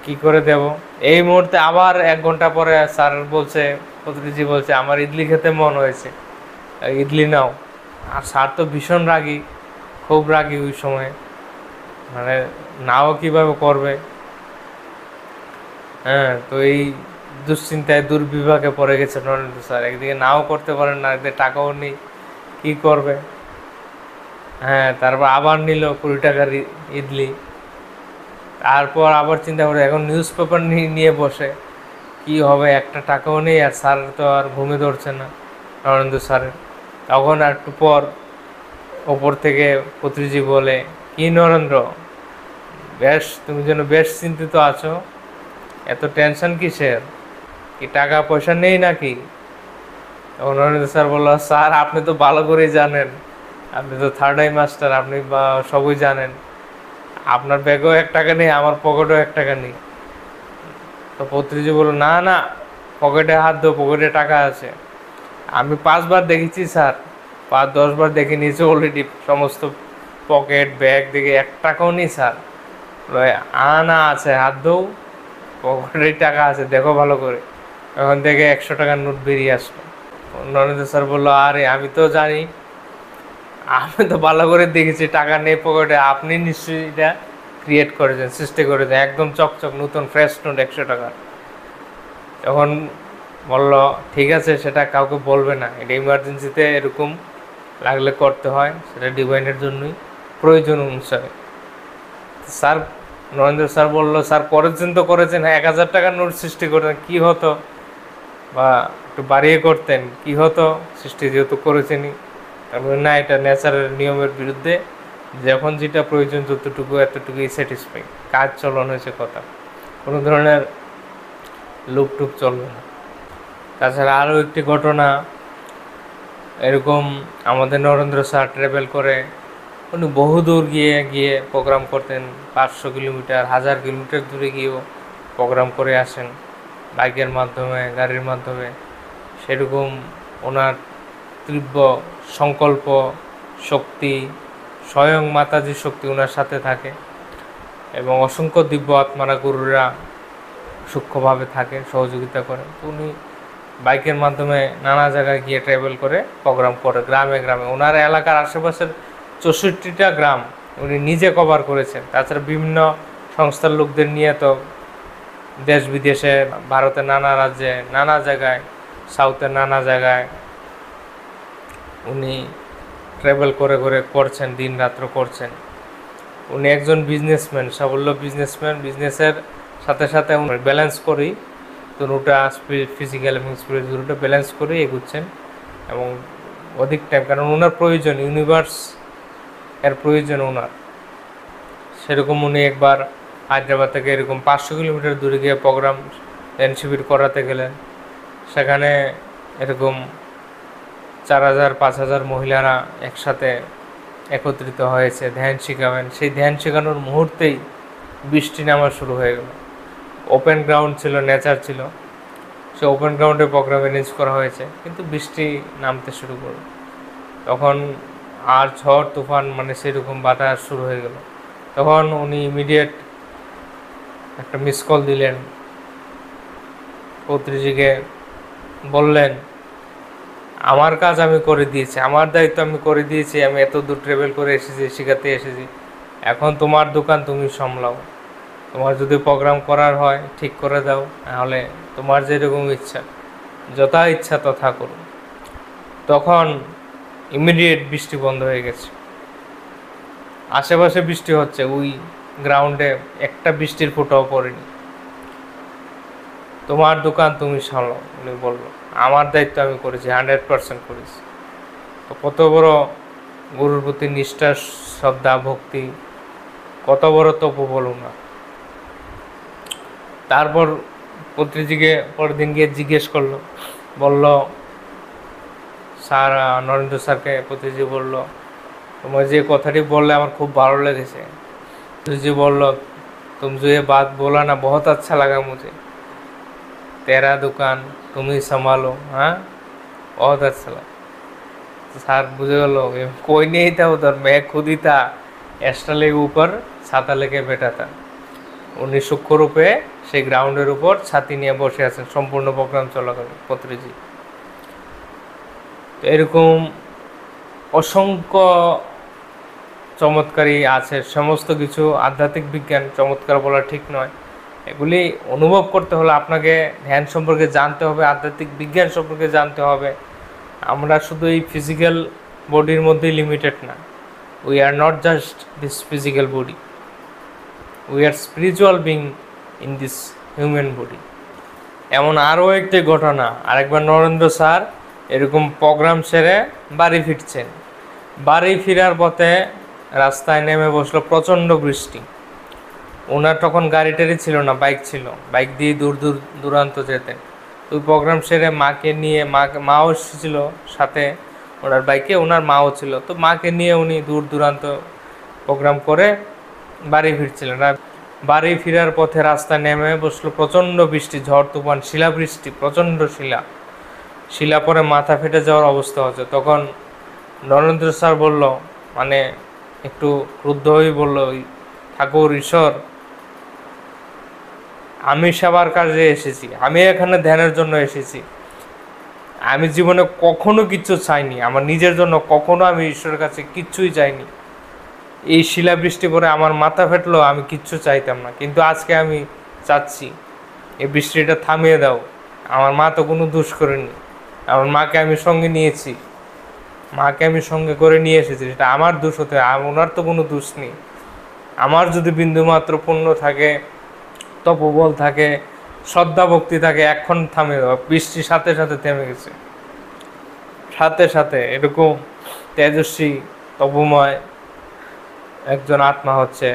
কি করে দেব। এই মুহূর্তে আবার 1 ঘন্টা পরে স্যার বলছে, পত্রিজি বলছে, আমার ইডলি খেতে মন হয়েছে, ইডলি নাও। আর স্যার তো ভীষণ রাগী, খুব রাগী ওই সময়, মানে নাও কিভাবে করবে। হ্যাঁ, তো এই দুশ্চিন্তায় দুর্বিপাকে পড়ে গেছে নরেন্দ্র স্যার, একদিকে নাও করতে পারেন না, একদিকে টাকাও নেই, কি করবে। হ্যাঁ, তারপর আবার নিল 20 টাকার ইডলি। তারপর আবার চিন্তা করে, এখন নিউজ পেপার নিয়ে বসে, কি হবে, একটা টাকাও নেই, আর স্যার তো আর ঘুমে ধরছে না নরেন্দ্র স্যারের। তখন আর একটু পর ওপর থেকে পত্রিজি বলে, কি নরেন্দ্র, বেশ, তুমি যেন বেশ চিন্তিত আছো, এত টেনশন কিসের? কি টাকা পয়সা নেই নাকি? তখন নরেন্দ্র স্যার বললো, স্যার আপনি তো ভালো করেই জানেন, আপনি তো থার্ড আই মাস্টার, আপনি সবই জানেন, আপনার ব্যাগেও 1 টাকা নেই, আমার পকেটেও 1 টাকা নেই। তো পত্রিজি বললো, না না, পকেটে হাত দো, পকেটে টাকা আছে। আমি 5 বার দেখেছি স্যার, 5-10 বার দেখে নিয়েছি অলরেডি, সমস্ত পকেট ব্যাগ দেখে 1 টাকাও নেই স্যার। না আছে, হাত দো, পকেটে টাকা আছে, দেখো ভালো করে। এখন থেকে 100 টাকার নোট বেরিয়ে আসলো। নরেন্দ্র স্যার বললো, আরে আমি তো জানি, আমি তো ভালো করে দেখেছি টাকা নেই পকেটে, আপনি নিশ্চয়ই এটা ক্রিয়েট করেছেন, সৃষ্টি করেছেন, একদম চকচক নতুন ফ্রেশ নোট 100 টাকার। তখন বলল, ঠিক আছে, সেটা কাউকে বলবে না, এটা ইমার্জেন্সিতে এরকম লাগলে করতে হয়, সেটা ডিভাইনের জন্যই, প্রয়োজন অনুসারে। স্যার, নরেন্দ্র স্যার বলল, স্যার করেছেন তো করেছেন, 1000 টাকার নোট সৃষ্টি করেছেন, কী হতো, বা একটু বাড়িয়ে করতেন কী হতো, সৃষ্টি যেহেতু করেছেনই। তারপরে না, এটা ন্যাচারাল নিয়মের বিরুদ্ধে, যখন যেটা প্রয়োজন যতটুকু এতটুকুই স্যাটিসফাই, কাজ চলন হয়েছে কথা, কোনো ধরনের লুপটুপ চলবে না। তাছাড়া আরও একটি ঘটনা, এরকম আমাদের নরেন্দ্র স্যার ট্রাভেল করে, উনি বহুদূর গিয়ে গিয়ে প্রোগ্রাম করতেন, 500 কিলোমিটার 1000 কিলোমিটার দূরে গিয়েও প্রোগ্রাম করে আসেন, বাইকের মাধ্যমে, গাড়ির মাধ্যমে। সেরকম ওনার তীব্র সংকল্প, শক্তি, স্বয়ং মাতাজির শক্তি ওনার সাথে থাকে, এবং অসংখ্য দিব্য আত্মারা গুরুরা সূক্ষ্মভাবে থাকে, সহযোগিতা করে। উনি বাইকের মাধ্যমে নানা জায়গায় গিয়ে ট্রাভেল করে প্রোগ্রাম করে, গ্রামে গ্রামে। ওনার এলাকার আশেপাশের 64টা গ্রাম উনি নিজে কভার করেছেন। তাছাড়া বিভিন্ন সংস্থার লোকদের নিয়ে তো দেশ বিদেশে, ভারতের নানা রাজ্যে, নানা জায়গায়, সাউথের নানা জায়গায় উনি ট্রাভেল করে করে করছেন, দিন রাত্র করছেন। উনি একজন বিজনেসম্যান, সাফল্য বিজনেসম্যান, বিজনেসের সাথে সাথে উনি ব্যালেন্স করেই দুটোটা, ফিজিক্যাল এবং স্পিরিচুয়ালটা ব্যালেন্স করেই এগুচ্ছেন, এবং অধিক টাইম, কারণ ওনার প্রয়োজন, ইউনিভার্স এর প্রয়োজন ওনার। সেরকম উনি একবার হায়দ্রাবাদ থেকে এরকম 500 কিলোমিটার দূরে গিয়ে প্রোগ্রাম ধ্যান শিবির করাতে গেলেন। সেখানে এরকম 4000-5000 মহিলারা একসাথে একত্রিত হয়েছে, ধ্যান শেখাবেন। সেই ধ্যান শেখানোর মুহূর্তেই বৃষ্টি নামা শুরু হয়ে গেল। ওপেন গ্রাউন্ড ছিল, নেচার ছিল, সে ওপেন গ্রাউন্ডে প্রোগ্রাম অ্যারেঞ্জ করা হয়েছে, কিন্তু বৃষ্টি নামতে শুরু করলো। তখন আর ঝড় তুফান, মানে সেরকম বাতাস শুরু হয়ে গেল। তখন উনি ইমিডিয়েট একটা মিস কল দিলেন, পত্রিজিকে বললেন, আমার কাজ আমি করে দিয়েছি, আমার দায়িত্ব আমি করে দিয়েছি, আমি এত দূর ট্রাভেল করে এসেছি, শেখাতে এসেছি, এখন তোমার দোকান তুমি সামলাও। তোমার যদি প্রোগ্রাম করার হয় ঠিক করে দাও, নাহলে তোমার যেরকম ইচ্ছা, যথা ইচ্ছা তথা করো। তখন ইমিডিয়েট বৃষ্টি বন্ধ হয়ে গেছে। আশেপাশে বৃষ্টি হচ্ছে, ওই গ্রাউন্ডে একটা বৃষ্টির ফোঁটাও পড়েনি। তোমার দোকান তুমি সামলাও, উনি বললো, আমার দায়িত্ব আমি করেছি, 100% করেছি। তো কত বড় গুরুর প্রতি নিষ্ঠা, শ্রদ্ধা, ভক্তি, কত বড় তপু বলুন না। তারপর পত্রিজিকে পরের দিন গিয়ে জিজ্ঞেস করলো, বলল, স্যার, নরেন্দ্র স্যারকে পত্রিজি বলল, তোমার যে কথাটি বললে আমার খুব ভালো লেগেছে। पत्रिजी बोल, तुम जो ये बात बोला ना बहुत अच्छा लगा मुझे, तेरा दुकान तुम ही संभालो। हाँ, बहुत अच्छा लगा। तो सर बुझे गलो कोई नहीं था उधर, मैं खुद ही था, एस्ट्रल के ऊपर छाता लेके बैठा था। उन्नी सूक्ष्म रूपे से ग्राउंडर ऊपर छाती निये बसे आছেন সম্পূর্ণ প্রোগ্রাম চলাকালীন পত্রিজি। তো এরকম অসংখ্য চমৎকারী আছে, সমস্ত কিছু আধ্যাত্মিক বিজ্ঞান, চমৎকার বলা ঠিক নয়, এগুলি অনুভব করতে হলে আপনাকে ধ্যান সম্পর্কে জানতে হবে, আধ্যাত্মিক বিজ্ঞান সম্পর্কে জানতে হবে। আমরা শুধু এই ফিজিক্যাল বডির মধ্যেই লিমিটেড না, we are not just this physical body, we are spiritual being in this human body. এমন আরও একটি ঘটনা, আরেকবার নরেন্দ্র স্যার এরকম প্রোগ্রাম সেরে বাড়ি ফিরছেন, বাড়ি ফেরার পথে রাস্তায় নেমে বসলো প্রচণ্ড বৃষ্টি। ওনার তখন গাড়ি টাড়ি ছিল না, বাইক ছিল, বাইক দিয়ে দূর দূরান্ত যেতেন। ওই প্রোগ্রাম সেরে মাকে নিয়ে, মাও এসেছিল সাথে, ওনার বাইকে ওনার মাও ছিল, তো মাকে নিয়ে উনি দূর দূরান্ত প্রোগ্রাম করে বাড়ি ফিরছিলেন। আর বাড়ি ফেরার পথে রাস্তায় নেমে বসলো প্রচণ্ড বৃষ্টি, ঝড় তুফান, শিলাবৃষ্টি, প্রচণ্ড শিলা পরে মাথা ফেটে যাওয়ার অবস্থা হচ্ছে। তখন নরেন্দ্র স্যার বলল, মানে একটু ক্রুদ্ধ হয়ে বলল, ঠাকুর ঈশ্বর, আমি সেবার কাজে এসেছি, আমি এখানে ধ্যানের জন্য এসেছি, আমি জীবনে কখনো কিচ্ছু চাইনি, আমার নিজের জন্য কখনো আমি ঈশ্বরের কাছে কিচ্ছুই চাইনি। এই শিলাবৃষ্টি করে আমার মাথা ফেটলো, আমি কিচ্ছু চাইতাম না, কিন্তু আজকে আমি চাচ্ছি এই বৃষ্টিটা থামিয়ে দাও। আমার মা তো কোনো দোষ করেনি, আমার মাকে আমি সঙ্গে নিয়েছি, মাকে আমি সঙ্গে করে নিয়ে এসেছি, এটা আমার দোষ হতে, ওনার তো কোনো দোষ নেই। আমার যদি বিন্দুমাত্র পুণ্য থাকে, তপবল থাকে, শ্রদ্ধা ভক্তি থাকে, এখন থামে দেওয়া। বৃষ্টির সাথে সাথে থেমে গেছে, সাথে সাথে। এরকম তেজস্বী তপময় একজন আত্মা হচ্ছে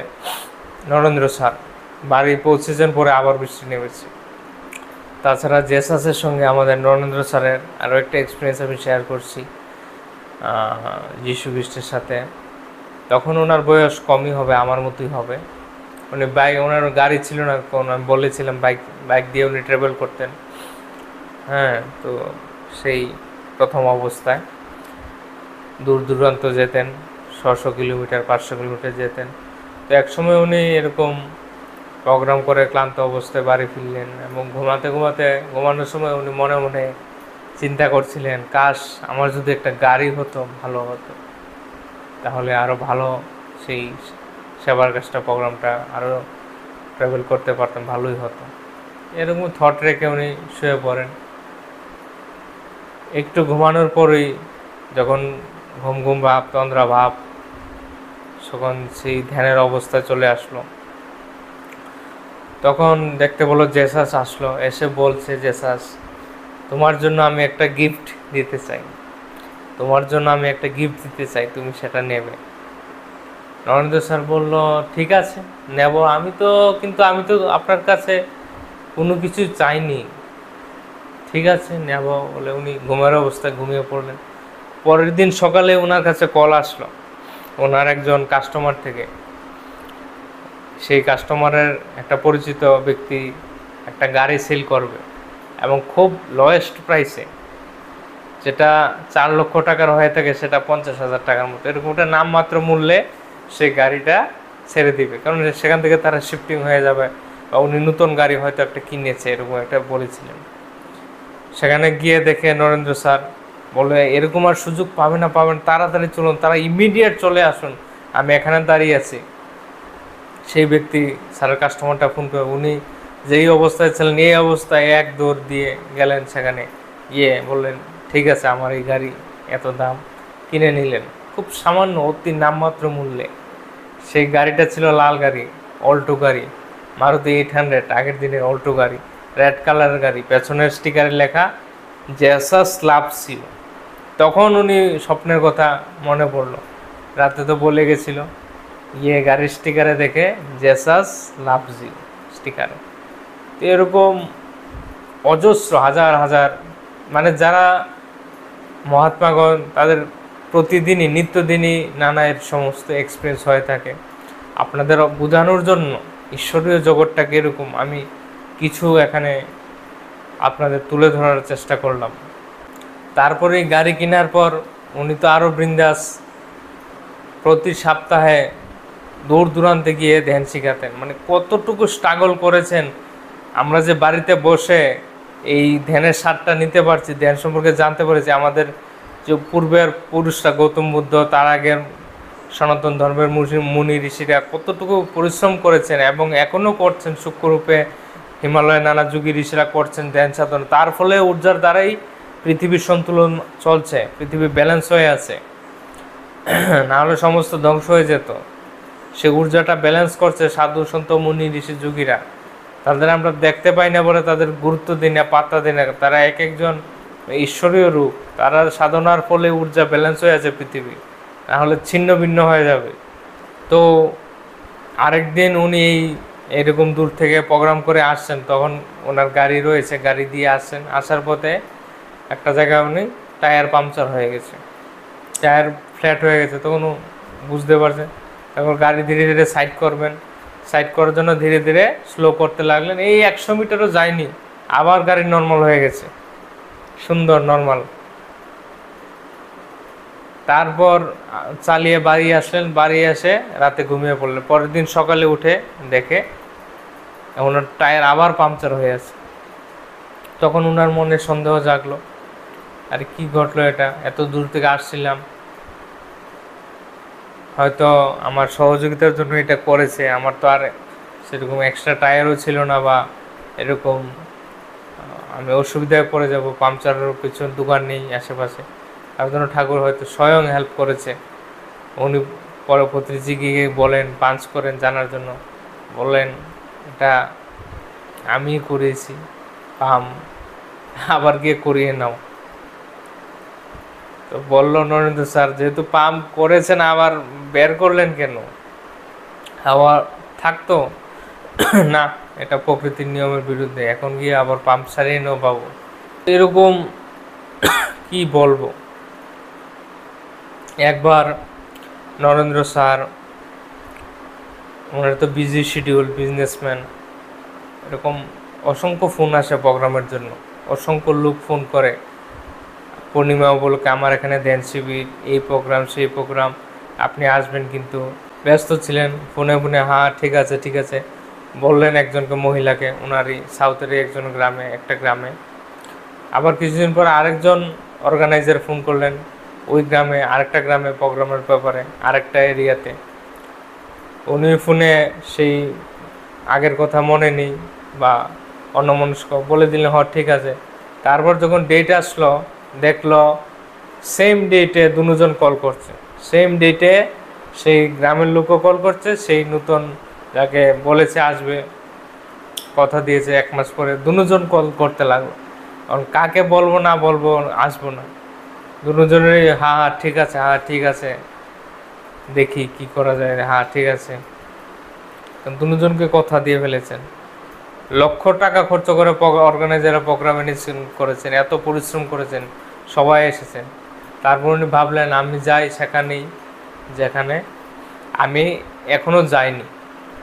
নরেন্দ্র স্যার। বাড়ি পৌঁছেছেন, পরে আবার বৃষ্টি নেমেছে। তাছাড়া জেসাসের সঙ্গে আমাদের নরেন্দ্র স্যারের আরও একটা এক্সপিরিয়েন্স আমি শেয়ার করছি যীশু খ্রিস্টের সাথে। তখন ওনার বয়স কমই হবে, আমার মতোই হবে। উনি ওনার গাড়ি ছিল না, কোন আমি বলেছিলাম বাইক দিয়ে উনি ট্রাভেল করতেন। হ্যাঁ, তো সেই প্রথম অবস্থায় দূর দূরান্ত যেতেন, 600 কিলোমিটার 500 কিলোমিটার যেতেন। তো একসময় উনি এরকম প্রোগ্রাম করে ক্লান্ত অবস্থায় বাড়ি ফিরলেন, এবং ঘুমানোর সময় উনি মনে মনে চিন্তা করছিলেন, কাশ আমার যদি একটা গাড়ি হতো ভালো হতো, তাহলে আরও ভালো সেই সেবার কাজটা, প্রোগ্রামটা আরও ট্রাভেল করতে পারতাম, ভালোই হতো। এরকম থট রেখে উনি শুয়ে পড়েন। একটু ঘুমানোর পরেই যখন ঘুম ভাব, তন্দ্রা ভাব, তখন সেই ধ্যানের অবস্থায় চলে আসলো। তখন দেখতে বলো জেসাস আসলো, এসে বলছে, জেসাস তোমার জন্য আমি একটা গিফট দিতে চাই, তুমি সেটা নেবে। নরেন্দ্র স্যার বলল, ঠিক আছে নেব, আমি তো আপনার কাছে কোনো কিছু চাইনি, ঠিক আছে নেব বলে উনি ঘুমের অবস্থায় ঘুমিয়ে পড়লেন। পরের দিন সকালে ওনার কাছে কল আসলো ওনার একজন কাস্টমার থেকে। সেই কাস্টমারের একটা পরিচিত ব্যক্তি একটা গাড়ি সেল করবে, এবং খুব লোয়েস্ট প্রাইসে, যেটা 4 লক্ষ টাকার হয়ে থাকে সেটা 50,000 টাকার মতো, এরকম একটা নামমাত্র মূল্যে সেই গাড়িটা ছেড়ে দিবে, কারণ সেখান থেকে তারা শিফটিং হয়ে যাবে, বা উনি নতুন গাড়ি হয়তো একটা কিনেছে, এরকম একটা বলেছিলেন। সেখানে গিয়ে দেখে নরেন্দ্র স্যার বলে, এরকম আর সুযোগ পাবেন, তাড়াতাড়ি চলুন, তারা ইমিডিয়েট চলে আসুন, আমি এখানে দাঁড়িয়ে আছি। সেই ব্যক্তি স্যারের কাস্টমারটা ফোন করে, উনি যেই অবস্থায় ছিলেন এই অবস্থায় এক দৌড় দিয়ে গেলেন সেখানে, গিয়ে বললেন, ঠিক আছে আমার এই গাড়ি এত দাম, কিনে নিলেন খুব সামান্য অতি নামমাত্র মূল্যে। সেই গাড়িটা ছিল লাল গাড়ি, অল্টো গাড়ি, মারুতি 800, আগের দিনের অল্টো গাড়ি, রেড কালারের গাড়ি, পেছনের স্টিকারে লেখা জেসাস লাভস ইউ। তখন উনি স্বপ্নের কথা মনে পড়লো, রাতে তো বলে গেছিল, গাড়ির স্টিকারে দেখে জেসাস লাভস ইউ স্টিকারে। তো এরকম অজস্র হাজার, মানে যারা মহাত্মাগণ, তাদের প্রতিদিনই নিত্যদিনই নানা এর সমস্ত এক্সপিরিয়েন্স হয়ে থাকে। আপনাদের বোঝানোর জন্য ঈশ্বরীয় জগৎটাকে এরকম আমি কিছু এখানে আপনাদের তুলে ধরার চেষ্টা করলাম। তারপরে গাড়ি কেনার পর উনি তো আরও বৃন্দাস, প্রতি সপ্তাহে দূর দূরান্তে গিয়ে ধ্যান শিখাতেন। মানে কতটুকু স্ট্রাগল করেছেন, আমরা যে বাড়িতে বসে এই ধ্যানের স্বাদটা নিতে পারছি, ধ্যান সম্পর্কে জানতে পেরেছি। আমাদের যে পূর্বের পুরুষরা, গৌতম বুদ্ধ, তার আগের সনাতন ধর্মের মুনি ঋষিরা কতটুকু পরিশ্রম করেছেন, এবং এখনও করছেন সূক্ষ্মরূপে। হিমালয়ে নানা যুগী ঋষিরা করছেন ধ্যান সাধন, তার ফলে ঊর্জার দ্বারাই পৃথিবীর সন্তুলন চলছে, পৃথিবী ব্যালেন্স হয়ে আছে, নাহলে সমস্ত ধ্বংস হয়ে যেত। সে ঊর্জাটা ব্যালেন্স করছে সাধু সন্ত মুনি ঋষি যুগীরা। তাদের আমরা দেখতে পাই না বলে তাদের গুরুত্ব দিই না, পাত্তা দিই না। তারা এক একজন ঈশ্বরীয় রূপ, তারা সাধনার ফলে ঊর্জা ব্যালেন্স হয়ে আছে পৃথিবী, নাহলে ছিন্ন ভিন্ন হয়ে যাবে। তো আরেকদিন উনি এই এরকম দূর থেকে প্রোগ্রাম করে আসছেন, তখন ওনার গাড়ি রয়েছে, গাড়ি দিয়ে আসছেন, আসার পথে একটা জায়গায় উনি টায়ার পাংচার হয়ে গেছে, টায়ার ফ্ল্যাট হয়ে গেছে। তখন বুঝতে পারছেন, এখন গাড়ি ধীরে ধীরে সাইড করবেন, সাইড করার জন্য ধীরে ধীরে স্লো করতে লাগলেন। এই 100 মিটারও যায়নি, আবার গাড়ি নর্মাল হয়ে গেছে, সুন্দর নর্মাল। তারপর চালিয়ে বাড়ি আসলেন, বাড়ি এসে রাতে ঘুমিয়ে পড়লেন। পরের দিন সকালে উঠে দেখে ওনার টায়ার আবার পাংচার হয়ে আছে। তখন ওনার মনে সন্দেহ জাগলো, আরে কি ঘটলো, এটা এত দূর থেকে আসছিলাম, হয়তো আমার সহযোগিতার জন্য এটা করেছে, আমার তো আর সেরকম এক্সট্রা টায়ারও ছিল না, বা এরকম আমি অসুবিধায় পড়ে যাব, পাংচারের কিছু দোকান নেই আশেপাশে, তার জন্য ঠাকুর হয়তো স্বয়ং হেল্প করেছে। উনি পরবর্তী গিয়ে বলেন, পাঞ্চ করেন জানার জন্য, বললেন এটা আমি করিয়েছি, পাম আবার গিয়ে করিয়ে নাও। তো বলল নরেন্দ্র স্যার, যেহেতু পাম্প করেছেন আবার বের করলেন কেন, হাওয়া থাকতো না, এটা প্রকৃতির নিয়মের বিরুদ্ধে, এখন গিয়ে আবার পাম্প সারিয়ে নেও বাবু। এরকম কি বলবো। একবার নরেন্দ্র স্যার, ওনার তো বিজি শিডিউল, বিজনেসম্যান, এরকম অসংখ্য ফোন আসে প্রোগ্রামের জন্য, অসংখ্য লোক ফোন করে, পূর্ণিমা উপলক্ষে আমার এখানে দেন শিবির, এই প্রোগ্রাম সেই প্রোগ্রাম, আপনি আসবেন। কিন্তু ব্যস্ত ছিলেন, ফোনে ফোনে হ্যাঁ ঠিক আছে ঠিক আছে বললেন একজনকে, মহিলাকে, ওনারই সাউথেরই একজন গ্রামে, একটা গ্রামে। আবার কিছুদিন পর আরেকজন অর্গানাইজার ফোন করলেন, ওই গ্রামে, আরেকটা গ্রামে প্রোগ্রামের ব্যাপারে, আরেকটা এরিয়াতে। উনি ফোনে সেই আগের কথা মনে নেই বা অন্যমনস্ক বলে দিলেন হ ঠিক আছে। তারপর যখন ডেট আসলো, দেখলো সেম ডেটে দুজন কল করছে, সেম ডেটে সেই গ্রামের লোকও কল করছে, সেই নতুন যাকে বলেছে আসবে, কথা দিয়েছে 1 মাস পরে, দুজন কল করতে লাগলো। কারণ কাকে বলবো না বলবো, আসবো না, দুজনেরই হ্যাঁ হ্যাঁ ঠিক আছে, হ্যাঁ ঠিক আছে, দেখি কি করা যায়, হ্যাঁ ঠিক আছে। দুজনকে কথা দিয়ে ফেলেছেন, লক্ষ টাকা খরচ করে অর্গানাইজাররা প্রোগ্রাম করেছেন, এত পরিশ্রম করেছেন, সবাই এসেছেন। তারপর উনি ভাবলেন আমি যাই সেখানেই, যেখানে আমি এখনও যাইনি,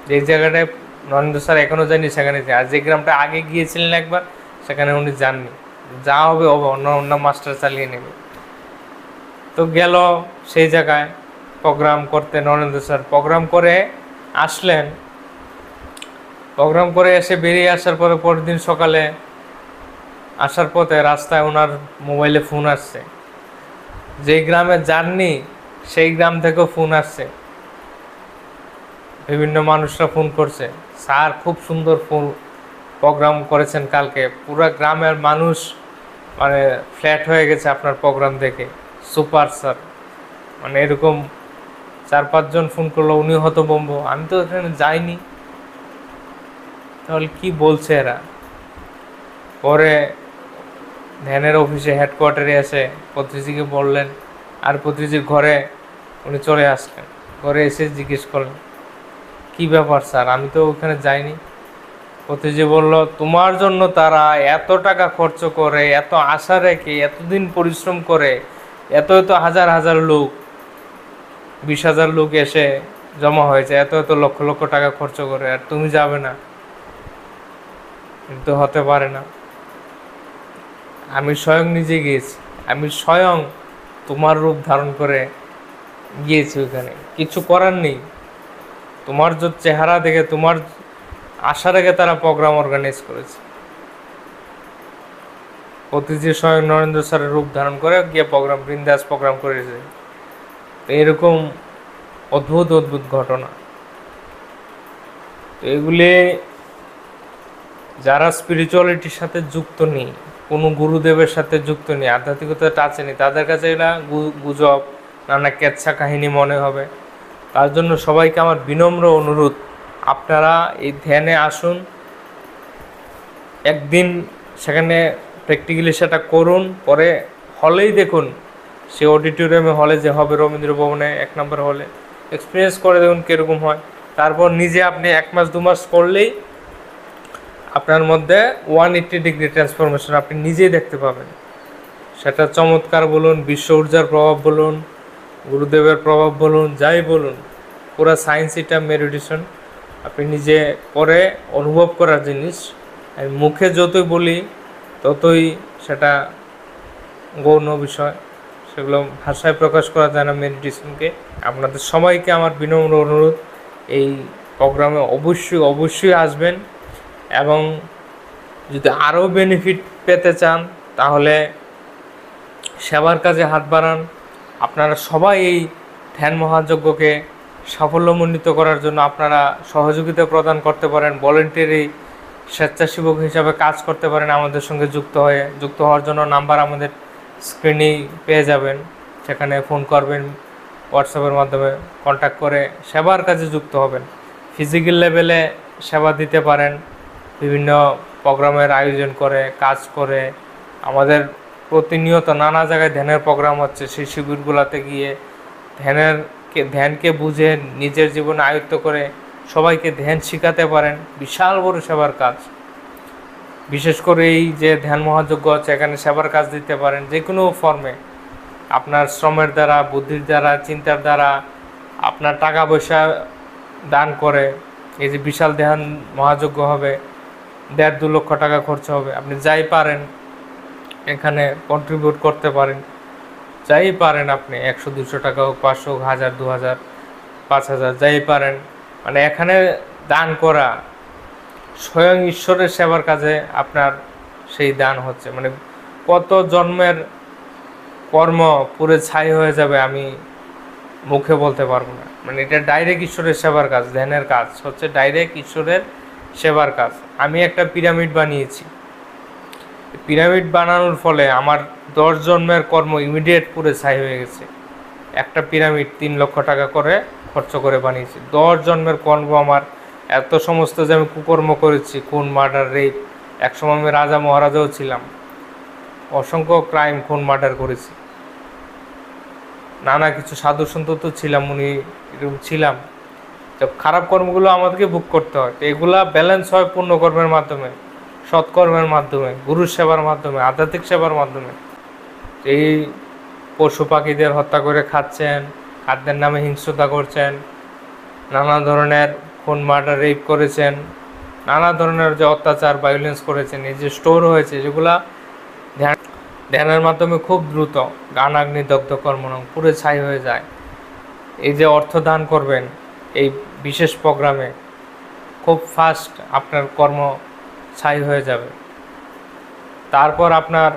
যে জায়গাটায় নরেন্দ্র স্যার এখনও যায়নি সেখানে যাই। আর যে গ্রামটা আগে গিয়েছিলেন একবার, সেখানে উনি যাননি, যা হবে অন্য অন্য মাস্টার চালিয়ে নেবে। তো গেল সেই জায়গায় প্রোগ্রাম করতে, নরেন্দ্র স্যার প্রোগ্রাম করে আসলেন। প্রোগ্রাম করে এসে বেরিয়ে আসার পরে পরের দিন সকালে আসার পথে রাস্তায় ওনার মোবাইলে ফোন আসছে, যেই গ্রামে যাননি সেই গ্রাম থেকেও ফোন আসছে, বিভিন্ন মানুষরা ফোন করছে, স্যার খুব সুন্দর ফোন প্রোগ্রাম করেছেন কালকে, পুরো গ্রামের মানুষ মানে ফ্ল্যাট হয়ে গেছে আপনার প্রোগ্রাম দেখে, সুপার স্যার। মানে এরকম 4-5 জন ফোন করলো, উনি হতভম্ব, আমি তো এখানে যাইনি, তাহলে কি বলছে এরা। পরে ধ্যানের অফিসে হেডকোয়ার্টারে এসে পত্রিজিকে বললেন, আর পত্রিজির ঘরে উনি চলে আসলেন, ঘরে এসে জিজ্ঞেস করলেন কি ব্যাপার স্যার, আমি তো ওখানে যাইনি। পত্রিজি বলল, তোমার জন্য তারা এত টাকা খরচ করে, এত আশা রেখে, এতদিন পরিশ্রম করে, এত এত হাজার হাজার লোক, 20,000 লোক এসে জমা হয়েছে, এত এত লক্ষ লক্ষ টাকা খরচ করে, আর তুমি যাবে না, কিন্তু হতে পারে না। আমি স্বয়ং নিজে গিয়েছি, আমি স্বয়ং তোমার রূপ ধারণ করে গিয়েছি ওখানে, কিছু করার নেই, তোমার যে চেহারা দেখে, তোমার আশা রেখে তারা প্রোগ্রাম অর্গানাইজ করেছে। অতিথি স্বয়ং নরেন্দ্র স্যারের রূপ ধারণ করে গিয়ে প্রোগ্রাম, বৃন্দাস প্রোগ্রাম করেছে। এরকম অদ্ভুত অদ্ভুত ঘটনা। তো এগুলি যারা স্পিরিচুয়ালিটির সাথে যুক্ত নেই, কোনো গুরুদেবের সাথে যুক্ত নেই, আধ্যাত্মিকতার টাচে নেই, তাদের কাছে এরা গুজব, নানা কেচ্ছা কাহিনী মনে হবে। তার জন্য সবাইকে আমার বিনম্র অনুরোধ, আপনারা এই ধ্যানে আসুন, একদিন সেখানে প্র্যাকটিক্যালি সেটা করুন, পরে হলেই দেখুন, সে অডিটোরিয়ামে হলে যে হবে, রবীন্দ্র ভবনে 1 নম্বর হলে, এক্সপিরিয়েন্স করে দেখুন কীরকম হয়। তারপর নিজে আপনি 1 মাস 2 মাস করলেই আপনার মধ্যে 180 ডিগ্রি ট্রান্সফরমেশন আপনি নিজেই দেখতে পাবেন। সেটা চমৎকার বলুন, বিশ্ব ঊর্জার প্রভাব বলুন, গুরুদেবের প্রভাব বলুন, যাই বলুন, পুরো সায়েন্স এটা মেডিটেশন আপনি নিজে করে অনুভব করার জিনিস। আমি মুখে যতই বলি ততই সেটা গৌণ বিষয়, সেগুলো ভাষায় প্রকাশ করা যায় না মেডিটেশনকে। আপনাদের সবাইকে আমার বিনম্র অনুরোধ, এই প্রোগ্রামে অবশ্যই আসবেন, এবং যদি আরও বেনিফিট পেতে চান তাহলে সেবার কাজে হাত বাড়ান। আপনারা সবাই এই ধ্যান মহাযজ্ঞকে সাফল্যমণ্ডিত করার জন্য আপনারা সহযোগিতা প্রদান করতে পারেন, ভলেন্টারি স্বেচ্ছাসেবক হিসাবে কাজ করতে পারেন। আমাদের সঙ্গে যুক্ত হওয়ার জন্য নাম্বার আমাদের স্ক্রিনেই পেয়ে যাবেন, সেখানে ফোন করবেন, হোয়াটসঅ্যাপের মাধ্যমে কন্ট্যাক্ট করে সেবার কাজে যুক্ত হবেন। ফিজিক্যাল লেভেলে সেবা দিতে পারেন, বিভিন্ন প্রোগ্রামের আয়োজন করে কাজ করে। আমাদের প্রতিনিয়ত নানা জায়গায় ধ্যানের প্রোগ্রাম হচ্ছে, সেই শিবিরগুলোতে গিয়ে ধ্যানকে বুঝে নিজের জীবনে আয়ত্ত করে সবাইকে ধ্যান শেখাতে পারেন। বিশাল বড় সেবার কাজ, বিশেষ করে এই যে ধ্যান মহাযজ্ঞ হচ্ছে, এখানে সেবার কাজ দিতে পারেন যে কোনো ফর্মে, আপনার শ্রমের দ্বারা, বুদ্ধির দ্বারা, চিন্তার দ্বারা, আপনার টাকা পয়সা দান করে। এই যে বিশাল ধ্যান মহাযজ্ঞ হবে, 1.5-2 লক্ষ টাকা খরচ হবে, আপনি যাই পারেন এখানে কন্ট্রিবিউট করতে পারেন, যাই পারেন আপনি, 100-200 টাকা হোক, 500 হোক, 1000, 2000, 5000, যাই পারেন, মানে এখানে দান করা স্বয়ং ঈশ্বরের সেবার কাজে আপনার সেই দান হচ্ছে। মানে কত জন্মের কর্ম পুরো ছাই হয়ে যাবে আমি মুখে বলতে পারবো না। মানে এটা ডাইরেক্ট ঈশ্বরের সেবার কাজ, ধ্যানের কাজ হচ্ছে ডাইরেক্ট ঈশ্বরের সেবার কাজ। আমি একটা পিরামিড বানিয়েছি, পিরামিড বানানোর ফলে আমার 10 জন্মের কর্ম ইমিডিয়েট পুরো ছাই হয়ে গেছে। একটা পিরামিড 3 লক্ষ টাকা করে খরচ করে বানিয়েছি, 10 জন্মের কর্ম আমার এত সমস্ত যে আমি কুকর্ম করেছি, খুন, মার্ডার, রেপ, একসময় আমি রাজা মহারাজাও ছিলাম, অসংখ্য ক্রাইম, খুন, মার্ডার করেছি, নানা কিছু সাধু সন্ত তো ছিলাম, উনি এরকম ছিলাম। তো খারাপ কর্মগুলো আমাদেরকে ভোগ করতে হয়, তো এগুলা ব্যালেন্স হয় পুণ্যকর্মের মাধ্যমে, সৎকর্মের মাধ্যমে, গুরু সেবার মাধ্যমে, আধ্যাত্মিক সেবার মাধ্যমে। এই পশু পাখিদের হত্যা করে খাচ্ছেন, খাদ্যের নামে হিংস্রতা করছেন, নানা ধরনের খুন, মার্ডার, রেপ করেছেন, নানা ধরনের যে অত্যাচার, ভায়োলেন্স করেছেন, এই যে স্টোর হয়েছে, যেগুলা ধ্যানের মাধ্যমে খুব দ্রুত গানাগ্নিদগ্ধ কর্মণং পুরো ছাই হয়ে যায়। এই যে অর্থ দান করবেন এই বিশেষ প্রোগ্রামে, খুব ফাস্ট আপনার কর্ম ছাই হয়ে যাবে। তারপর আপনার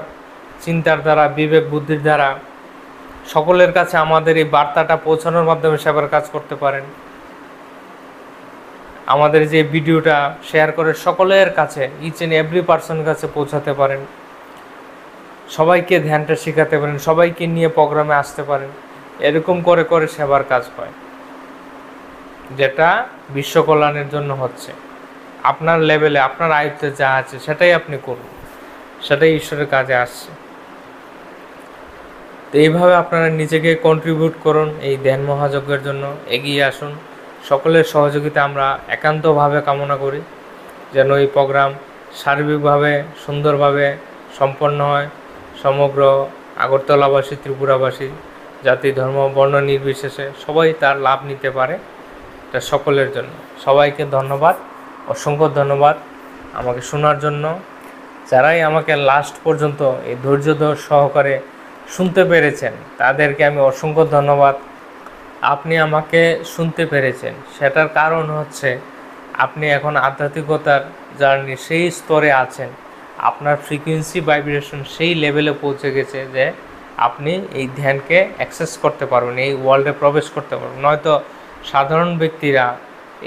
চিন্তার দ্বারা, বিবেক বুদ্ধির দ্বারা সকলের কাছে আমাদের এই বার্তাটা পৌঁছানোর মাধ্যমে সেবার কাজ করতে পারেন। আমাদের যে ভিডিওটা শেয়ার করে সকলের কাছে, ইচ অ্যান্ড এভরি পার্সনের কাছে পৌঁছাতে পারেন, সবাইকে ধ্যানটা শেখাতে পারেন, সবাইকে নিয়ে প্রোগ্রামে আসতে পারেন। এরকম করে করে সেবার কাজ হয়, যেটা বিশ্ব কল্যাণের জন্য হচ্ছে। আপনার লেভেলে, আপনার আয়ত্তে যা আছে সেটাই আপনি করুন, সেটাই ঈশ্বরের কাজে আসছে। তো এইভাবে আপনারা নিজেকে কন্ট্রিবিউট করুন, এই ধ্যান মহাযজ্ঞের জন্য এগিয়ে আসুন। সকলের সহযোগিতা আমরা একান্তভাবে কামনা করি, যেন এই প্রোগ্রাম সার্বিকভাবে সুন্দরভাবে সম্পন্ন হয়। সমগ্র আগরতলাবাসী, ত্রিপুরাবাসী, জাতি, ধর্ম, বর্ণ নির্বিশেষে সবাই তার লাভ নিতে পারে, এটা সকলের জন্য। সবাইকে ধন্যবাদ, অসংখ্য ধন্যবাদ আমাকে শোনার জন্য। যারাই আমাকে লাস্ট পর্যন্ত এই ধৈর্য সহকারে শুনতে পেরেছেন তাদেরকে আমি অসংখ্য ধন্যবাদ। আপনি আমাকে শুনতে পেরেছেন, সেটার কারণ হচ্ছে আপনি এখন আধ্যাত্মিকতার জার্নি সেই স্তরে আছেন, আপনার ফ্রিকোয়েন্সি ভাইব্রেশন সেই লেভেলে পৌঁছে গেছে যে আপনি এই ধ্যানকে অ্যাক্সেস করতে পারবেন, এই ওয়ার্ল্ডে প্রবেশ করতে পারবেন। নয়তো সাধারণ ব্যক্তিরা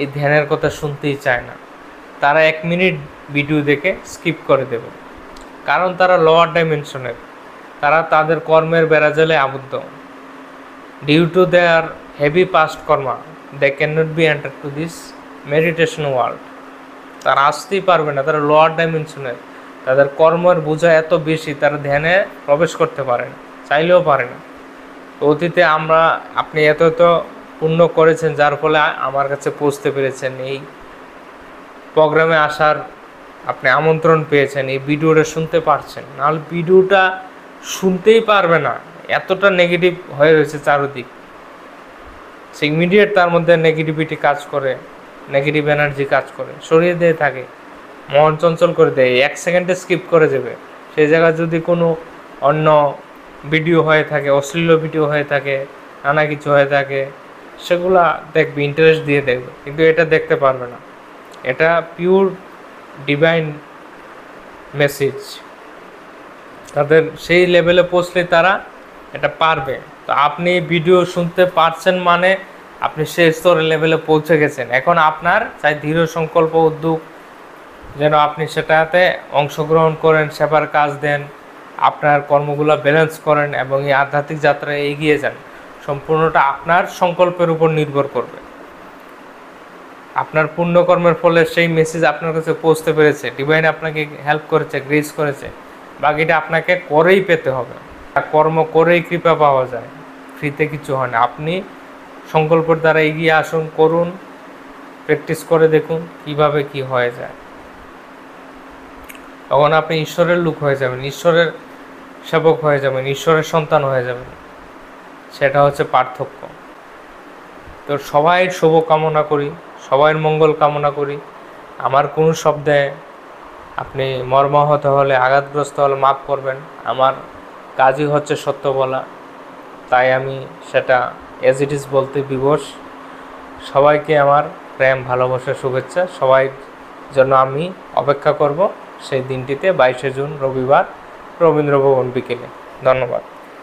এই ধ্যানের কথা শুনতেই চায় না, তারা 1 মিনিট ভিডিও দেখে স্কিপ করে দেবে, কারণ তারা লোয়ার ডাইমেনশনের, তারা তাদের কর্মের বেড়াজালে আবদ্ধ। Due to their heavy past karma they can not be enter to this meditation world. তারা আসতেই পারবে না, তারা লোয়ার ডাইমেনশনের, তাদের কর্মের বোঝা এত বেশি, তারা ধ্যানে প্রবেশ করতে পারে না, চাইলেও পারে না। তো অতীতে আপনি এত পূর্ণ করেছেন, যার ফলে আমার কাছে পৌঁছতে পেরেছেন, এই প্রোগ্রামে আসার আপনি আমন্ত্রণ পেয়েছেন, এই ভিডিওটা শুনতে পারছেন। নাহলে ভিডিওটা শুনতেই পারবে না, এতটা নেগেটিভ হয়ে রয়েছে চারদিক। সে ইমিডিয়েট তার মধ্যে নেগেটিভিটি কাজ করে, নেগেটিভ এনার্জি কাজ করে, সরিয়ে দিয়ে থাকে, মন চঞ্চল করে দেয়, 1 সেকেন্ডে স্কিপ করে যাবে। সেই জায়গায় যদি কোনো অন্য ভিডিও হয়ে থাকে, অশ্লীল ভিডিও হয়ে থাকে, নানা কিছু হয়ে থাকে, সেগুলা দেখবে, ইন্টারেস্ট দিয়ে দেখবে, কিন্তু এটা দেখতে পারবে না। এটা পিওর ডিভাইন মেসেজ। তাদের সেই লেভেলে পৌঁছলে তারা এটা পারবে। তো আপনি ভিডিও শুনতে পারছেন মানে আপনি সেই স্তরের লেভেলে পৌঁছে গেছেন। এখন আপনার চাই দৃঢ় সংকল্প, উদ্যোগ, যেন আপনি সেটাতে অংশগ্রহণ করেন, সেবার কাজ দেন, আপনার কর্মগুলো ব্যালেন্স করেন এবং এই আধ্যাত্মিক যাত্রায় এগিয়ে যান। সম্পূর্ণটা আপনার সংকল্পের উপর নির্ভর করবে। আপনার পুণ্যকর্মের ফলে সেই মেসেজ আপনার কাছে পৌঁছতে পেরেছে, ডিভাইন আপনাকে হেল্প করেছে, গ্রেস করেছে, বাকিটা আপনাকে করেই পেতে হবে। কর্ম করেই কৃপা পাওয়া যায়, ফ্রিতে কিছু হয় না। আপনি সংকল্পের দ্বারা এগিয়ে আসুন, করুন, প্র্যাকটিস করে দেখুন কিভাবে কি হয়ে যায়। তখন আপনি ঈশ্বরের লোক হয়ে যাবেন, ঈশ্বরের সেবক হয়ে যাবেন, ঈশ্বরের সন্তান হয়ে যাবেন। সেটা হচ্ছে পার্থক্য। তো সবাই শুভ কামনা করি, সবার মঙ্গল কামনা করি। আমার কোনো শব্দে আপনি মর্মাহত হলে, আঘাতগ্রস্ত হলে মাফ করবেন। আমার কাজই হচ্ছে সত্য বলা, তাই আমি সেটা অ্যাজ ইট ইজ বলতে বিবশ। সবাইকে আমার প্রেম, ভালোবাসা, শুভেচ্ছা। সবাই জন্য আমি অপেক্ষা করব সেই দিনটিতে, 22শে জুন রবিবার, রবীন্দ্র ভবন বিকেলে। ধন্যবাদ।